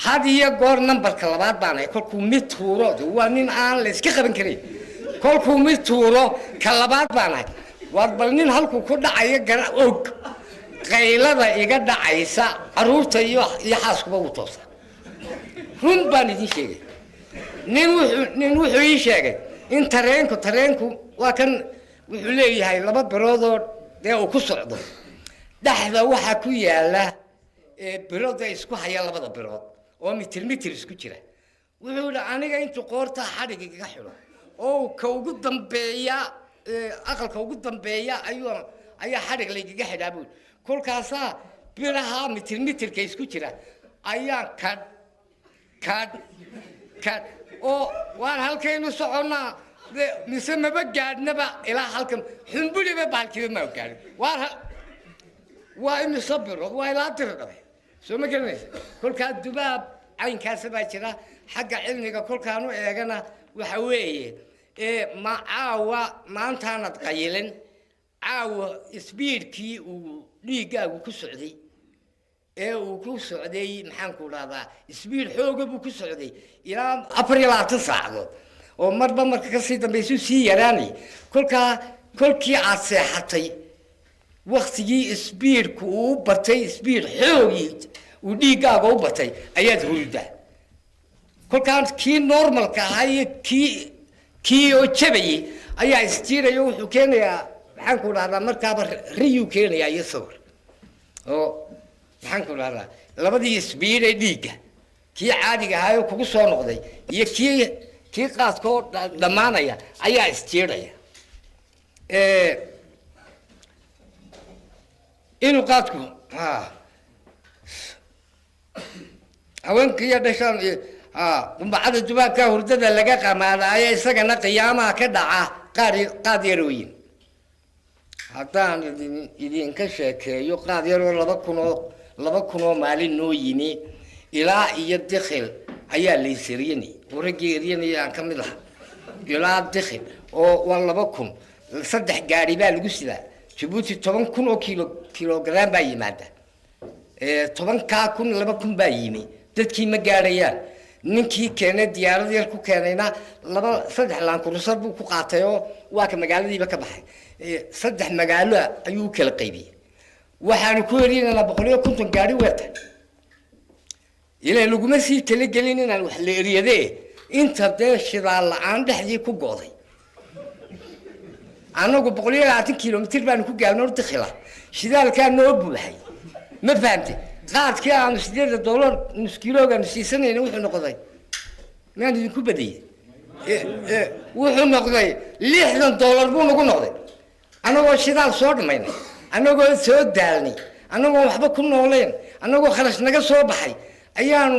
had iyo goor nambarka 2 baan ay kolkuu mid tuuro waa nin aan la iska qaban karin kolkuu mid tuuro ka 2 baan ay war bal nin halku ku dhacayo gara og qaylada iga dhacaysa caruurta iyo xaaskuba u toosa run baan idin sheegay nin wuxuu ii sheegay in tareenku waa kan wuxuu leeyahay 2 biroodoo dee uu ku socdo dhaxda waxaa ku yaala birooda isku haya 2 birood oo mitir isku jira wuxuu aniga intuu qoorta xadhig iga xiro oo ka ugu dambeeya aqalka ugu dambeeya ayaa xadhig laygaga xidhaa buuli kolkaasaa biraha mitirka isku jira ayaan kadh oo waan halkaynu soconnaa mise maba gaadhnaba ilaa halkan xunbuliba baalkiiba maa gaadhin waa imise biro waa ilaa dirdhabe soo ma garanaysa kolkaa dubaab caynkaasa baa jira xagga cilmiga kolkaanu eegana waxa weeye ma caawa maantaanad qayilin caawa isbiidkii uu dhiiggaagu ku socday uu ku socday maxaan ku dhahdaa isbiid xooga buu ku socday ilaa 24 saacadood oo marba marka ka sii dambaysuu sii yaraanay kolkii aad seexatay waktigii isbiidku uu batay isbiid xoogii uu dhiiggaaga u batay ayaad hurdaa kolkaan kii normalka ahaa iyo kii oo jabayay ayaa isjiiraya wuxuu keenayaa maxaan ku dhahdaa markaaba riyuu keenayaa iyo sawir oo maxaan ku dhahdaa labadii isbiid ee dhiigga kii caadiga ahaa oo kugu soo noqday iyo kii qaadka oo dhammaanaya ayaa isjiiraya inuu qaadku haweenkii iyo dhashaan qumbacada dubaabka hurdada laga qamaadaayo isagana qiyaamaha ka dhaca qaad yarooyin haddaan idinka sheekeeyo qaad yaroo 2,000 maalin noo yimi ilaa iyo dikhil ayaa laysariyani raggii eryanaya aan ka mid aha ilaa dikhil oo waa 2,000 saddex gaari baa lagu sidaa Djibouti 10,000 oo kilogram baa yimaada 10,000 2,000 baa yimi dadkii ma gaadhayaan ninkii keenay diyaarad yar ku keenayna 3 laan kurusad buu ku qaatay oo waa ka magaaladiiba ka baxay 3 magaalo ayuu kala qaybiyay waxaan ku erinaynaa 150 gaari weerta ilaa laguma sii talagelin inaan wax la eriyadee inta shidaal la'aan dhexdii ku gooday anagu 120 kilomitir baan ku gaarnay dikhila shidaalka noo buuxay ma fahamtay qaadkii aan $8 nus kiiloogan siisanayna wuxuu noqday maan idinku badiyay wuxuu noqday $60 buu nagu noqday anagoo shidaal soo dhameynay anagoo soo daalnay anagoo waxba ku nooleen anagoo kharash naga soo baxay ayaanu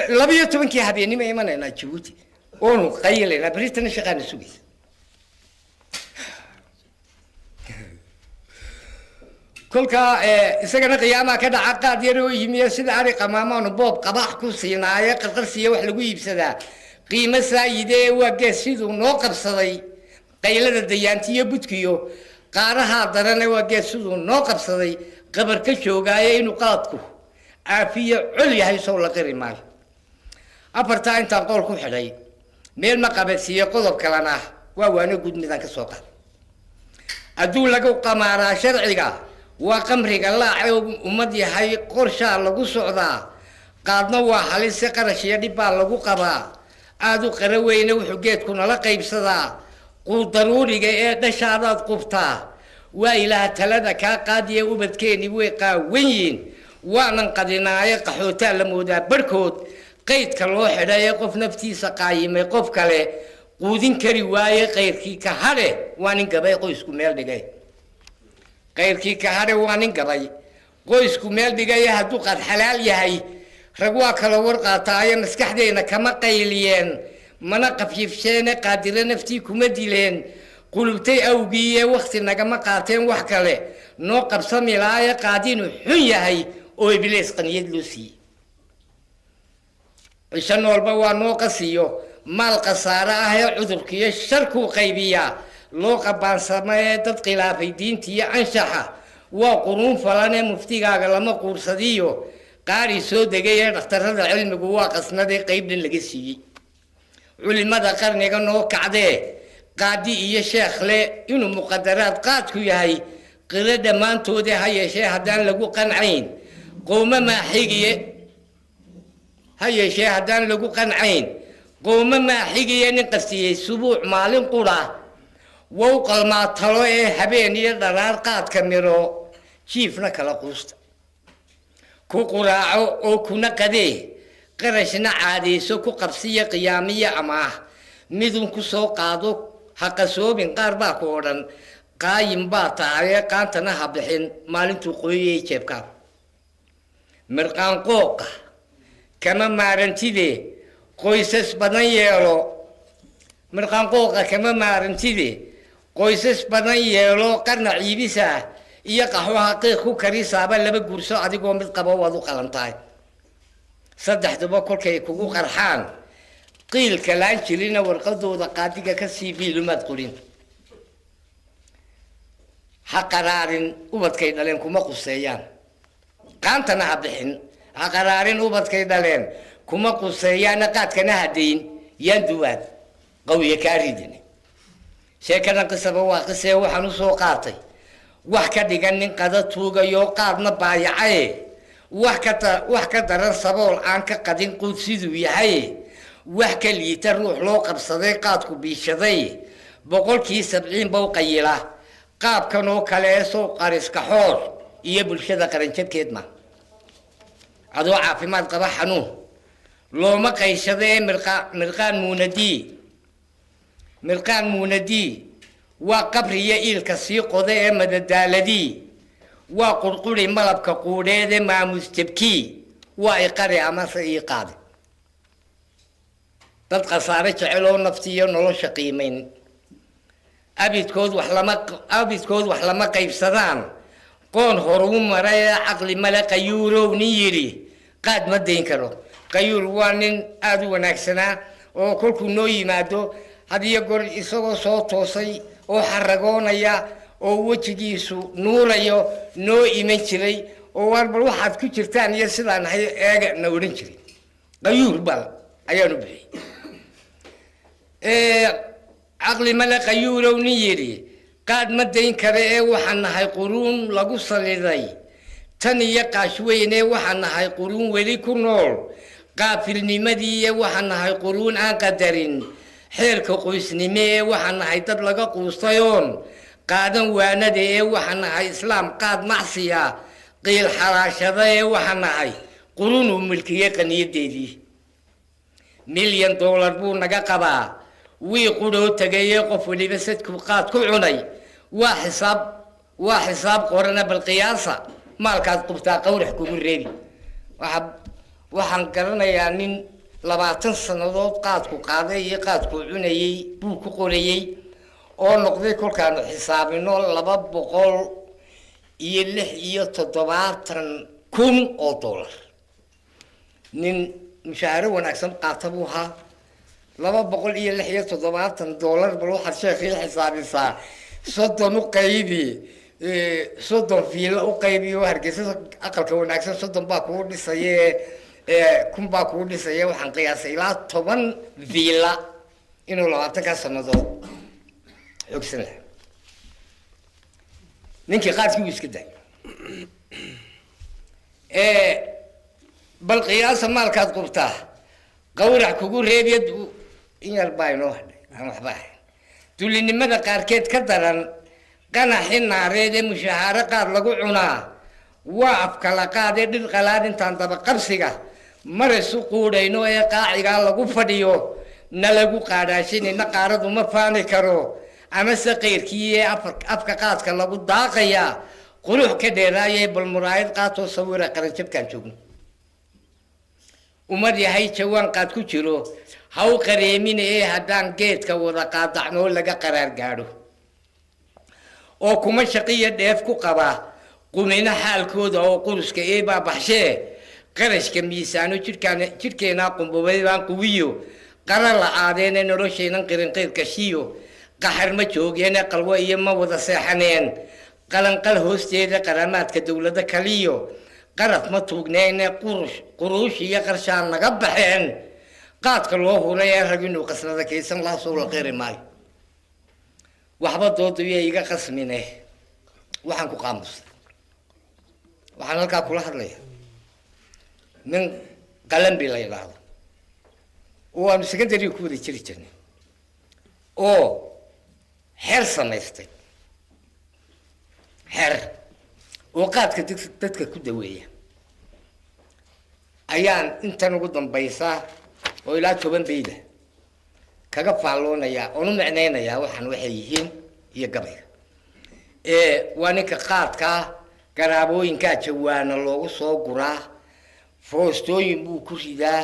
12 habeenimo imanayna Djibouti oo qaylayna Britain shaqana sugaysa kolka isagana qiyaamaha ka dhaca qaad yar oo yimiya sida ari qamaamaanu boob qabax ku siinaayo qarqarsiya wax lagu iibsadaa qiimo saayide waa gees siduu noo qabsaday qaylada dayaantiyo budkiyo qaaraha darana waa gees siduu noo qabsaday qabar ka joogaayo inuu qaadku caafiyo cul yahay soo la qiri maayo afarta intaan qool ku xidhay meel ma qabadsiiyo qodob kalena waa waana gud midaan ka soo qaad aduu lagu qamaaraa sharciga waa qamriga laacay ummad yahay qorshaa lagu socdaa qaadna waa halis qarash iyo dhib baa lagu qabaa aad u qara weyne wuxuu geedku nala qaybsadaa quud daruuriga ee dhashaadaad qubtaa waa ilaah talada kaa qaadiya ubadkeeni way qaawan yihiin waanan qadinaaye qaxootaa la moodaa barhkood qaydka loo xidhaye qof naftiisa qaayimay qof kale quudin kari waaye qayrkii ka hadhe waa nin gabay qoysku meel dhigay qayrkii ka hadhe waa nin gabay qoysku meel dhigay hadduu qaad xalaal yahay rag waa kala warqaataaye maskaxdeena kama qayliyeen mana qafiifsheene qaadire naftii kuma dileen qulubtay awgiiye wakti nagama qaateen wax kale noo qabsami laaye qaadinu xun yahay oo ibliis qaniyad loo siiyey cisho noolba waa noo qasiyo maal khasaare ah ee cudurkiiyo sharkuu qaybiyaa loo qabaansamee dad khilaafay diinta iyo anshaxa waa quruun falanee muftigaaga lama quursadiyo qaari soo degay ee dhakhtarada cilmigu waa qasnadee qaybdhan laga siiyey culimada qarniga noo kacdee qaadi iyo sheekh le inuu muqadaraad qaadku yahay qiro dhammaantoodii ha yeeshee haddaan lagu qancayn qowmo maaxigiye ha yeeshee haddaan lagu qancayn qowmo maaxigiye nin qastiyey subuuc maalin qura wow qalmaa talo ee habeen iyo dharaar qaadka miro jiifna kala quusta ku quraaco oo kuna qadee qarashna caadayso ku qabsiya qiyaamiya amaah midun ku soo qaado haqasoobin qaar baa ku odhan qaayim baa tahay qaantana ha bixin maalintuu qoyayay jeebkaa mirqaan qooqa kama maarantide qoysas badan yeelo mirqaan qooqa kama maarantide qoysas badan yeelo qarna ciibisa iyo qaxwaha qiiq ku karisaaba laba gurso adigoo mid qabo waad u qalan tahay saddexduba kolkay kugu qarxaan qiilka laan jirina warqadooda qaadiga ka sii biilumaad qurin ha qaraarin ubadkay dhaleen kuma quseeyaan qaantana ha bixin ha qaraarin ubadkay dhaleen kuma quseeyaana qaadkana hadayn yaan duwaad qawiye kaa ridin sheekadan qisaba waa qisee waxaan u soo qaatay wax ka dhigan nin qada tuugayo qaadna baayacaye wax ka daran sabool aan ka qadin quud siduu yahay wax ka liita ruux loo qabsaday qaadku biishaday 70% buu qayila qaabkan oo kale soo qariska xoor iyo bulshada qaranjabkeedma adoo caafimaad qaba xanuun looma qayshaday mirqaan muunadi waa qabriya ilka sii qoday ee madadaaladii waa qurquri malabka quudheede maamus jabkii waa iqari amase ii qaade dad khasaare jeceloo naftiyo nolosha qiimayn abidkood wax lama qaybsadaan qoon horuu maray caqli male qayuurow nin yidhi qaad ma dayn karo qayuur waa nin aad u wanaagsanaa oo kolkuu noo yimaado hadiyo goor isagoo soo toosay oo xaragoonaya oo wejigiisu nuurayo noo iman jiray oo bal waxaad ku jirtaan iyo sidaan ahay eega na odhan jiray qayuur bal ayaanu bixiyey caqli male qayuurow nin yidhi qaad ma dayn kara ee waxaan nahay quruun lagu saliday tan iyo qaashweyne waxaan nahay quruun weli ku nool qaafilnimadii ee waxaan nahay quruun aan qadarin xeerka qoysnimo ee waxaan nahay dad laga quustayoon qaadan waanada ee waxaan nahay islaam qaad macsiya qiil xalaashada ee waxaan nahay quruun uu milkiyey qaniyadeedii $1,000,000 buu naga qabaa wii qudhoo tagayee qof waliba sadku qaad ku cunay waa xisaab qorana bal qiyaasa maalkaad qubtaa qawrax kugu reebi waxaan garanayaa nin 20 sannadood qaadku qaaday iyo qaadku cunayay buu ku qorayay oo noqday kolkaanu xisaabino $276,000 nin mushaaharo wanaagsan qaata buu ahaa $276 bal waxaad sheekii xisaabisaa 30 u qaybi 30 fiilo u qaybiyo hargeysa aqalka wanaagsan 30 baa kuu dhisayee kun baa kuu dhisaya waxaan qiyaasay ilaa 10 fiila inuu 20 sannadood xogsan lahaa ninkii qaadkii wuu iska daayay bal qiyaasa maalkaad qubtaa qawrax kugu reebiyad in yar baa inoo hadhay aan waxba ahayn dulinimada qaarkeed ka daran qanaxi naareed ee mushaaharo qaad lagu cunaa waa afkala qaadee dhir qalaad intaan daba qabsiga marisu quudhayno ee qaacigaa lagu fadhiyo na lagu qaadhaashinayna qaaradu ma faani karo amase qayrkii ee afka qaadka lagu daaqayaa qurux ka dheeraayay bal muraayad qaatoo sawira qaranjabkaan joogno umad yahay jawaan qaad ku jiro ha u qareemina ee haddaan geedka wada qaadacnoo laga qaraar gaadho oo kuma shaqiya dheef ku qaba qumina xaalkooda oo quruska eebaa baxshee qarashka miisaano jidhkeenaa qumbobay baan quwiyo qara la aadeene noloshaynan qirinqayrka shiyo qaxar ma joogeene qalwo iyo ma wada seexaneen qalanqal hoosteeda qaramaadka dowlado kaliyo qaraf ma tuugneene quruush iyo qarshaan naga baxeen qaadka loo huray ee rag inuu qaslada kaysan laa soo la qiri maayo waxba doodayo iga qasmine waxaan ku qaamusay waxaan halkaa kula hadlaya nin qalanbi la yidhaahdo oo aanu secondary ku wada jiri jirnay oo xeer samaystay xeer oo qaadka dadka ku daweeya ayaan intan ugu dambaysa oo ilaa 10 bayda kaga faalloonayaa oonu micnaynayaa waxaan waxay yihiin iyo gabayga waa ninka qaadkaa garaabooyinkaa jawaana loogu soo guraa foostooyin buu ku ridaa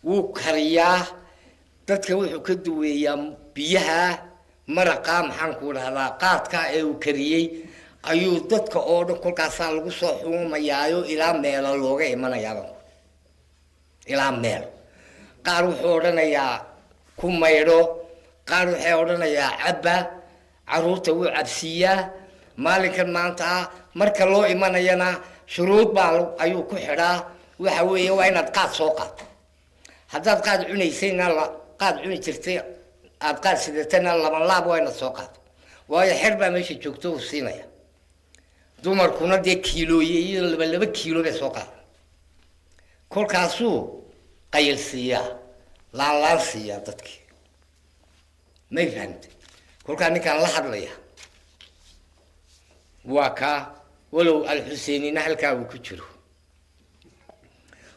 wuu kariyaa dadka wuxuu ka duweeyaa biyaha maraqaa maxaan ku dhahdaa qaadkaa ee uu kariyey ayuu dadka oo dhan kolkaasaa lagu soo xuumayaayo ilaa meela looga imanayaaba ilaa meel qaar wuxuu odhanayaa ku maydho qaar waxay odhanayaa cabba caruurta wuu cabsiiyaa maalinkan maanta marka loo imanayana shuruud baa ayuu ku xidhaa waxa weeye waa inaad qaad soo qaato haddaad qaad cunaysayna qaad cuni jirtay aad qaad sidatana laban laab waa inaad soo qaato waayo xer baa meesha joogto uu siinaya dumarkuna dee kiilooye iyo laba kiilo bay soo qaada kolkaasuu qayilsiiyaa laan siiyaa dadkii may fahamtay kolkaa ninkaan la hadlaya waa kaa walow alxuseenina halkaa uu ku jiro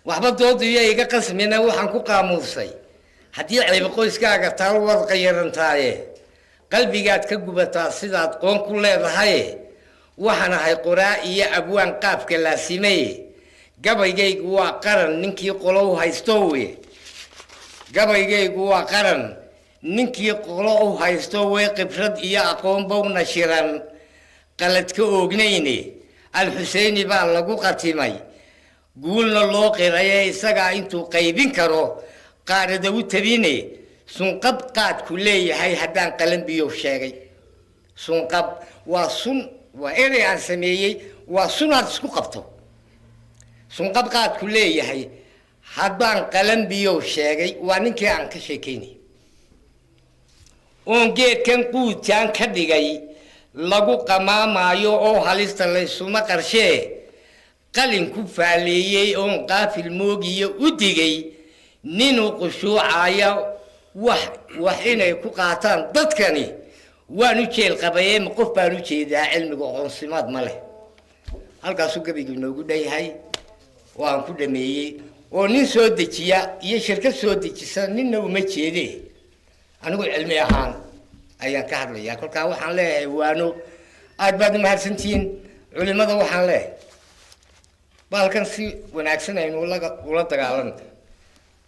waxba doodiyo iga qasmina waxaan ku qaamuusay haddii ceeb qoyskaaga talo wad qayarantaaye qalbigaad ka gubataa sidaad qoon ku leedahay waxaan ahay qoraa iyo abwaan qaafka laasimay gabaygaygu waa qaran ninkii qolo u haysto we gabaygaygu waa qaran ninkii qolo u haysto way khibrad iyo aqoon bowna shiran qalad ka oognayne alxuseeni baa lagu qatimay guulna loo qiraye isagaa intuu qaybin karo qaarada u tabine sunqab qaadku leeyahay haddaan qalan biyow sheegay sunqab waa sun waa erey aan sameeyey waa sunaad isku qabto sunqab qaadku leeyahay haddaan qalan biyow sheegay waa ninkii aan ka sheekaynay oon geedkan quudkaan ka dhigay lagu qamaamaayo oo halista laysuma qarshee qalin ku faaleeyey oon qaafil moogiyo u digay ninuu qushuucaya wax inay ku qaataan dadkani waan u jeel qabayee ma qof baan u jeedaa cilmiga aqoonsimaad ma leh halkaasuu gabaygu inoogu dhan yahay waan ku dhameeyey oo nin soo dejiya iyo shirkad soo dejisa ninna uma jeede anigu cilmi ahaan ayaan ka hadlayaa kolkaa waxaan leeyahay waano aad baad u mahadsantihiin culimada waxaan leeyahay baalkan si wanaagsan aynu ula dagaalano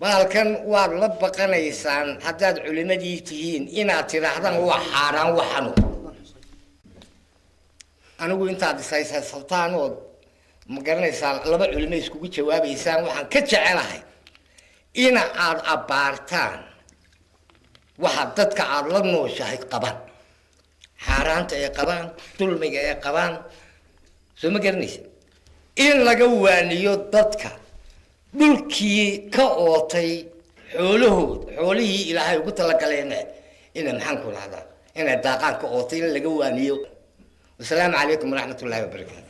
baalkan waad la baqanaysaan haddaad culimadii tihiin inaad tidhaahdaan waa xaaraan waxanu anigu intaad ishaysaysataan ood ma garanaysaa laba culimo iskugu jawaabaysaan waxaan ka jecelahay ina aad abbaartaan waxa dadka aad la nooshahay qabaan xaaraanta ay qabaan dulmiga ay qabaan soo ma garanaysa in laga waaniyo dadka dhulkii ka ootay xoolihii ilaahay ugu talagaleen ina maxaan ku lahdaa inay daaqaan ka ootay in laga waaniyo wasalaamu calaykum waraxmatullaahi wabarakaatu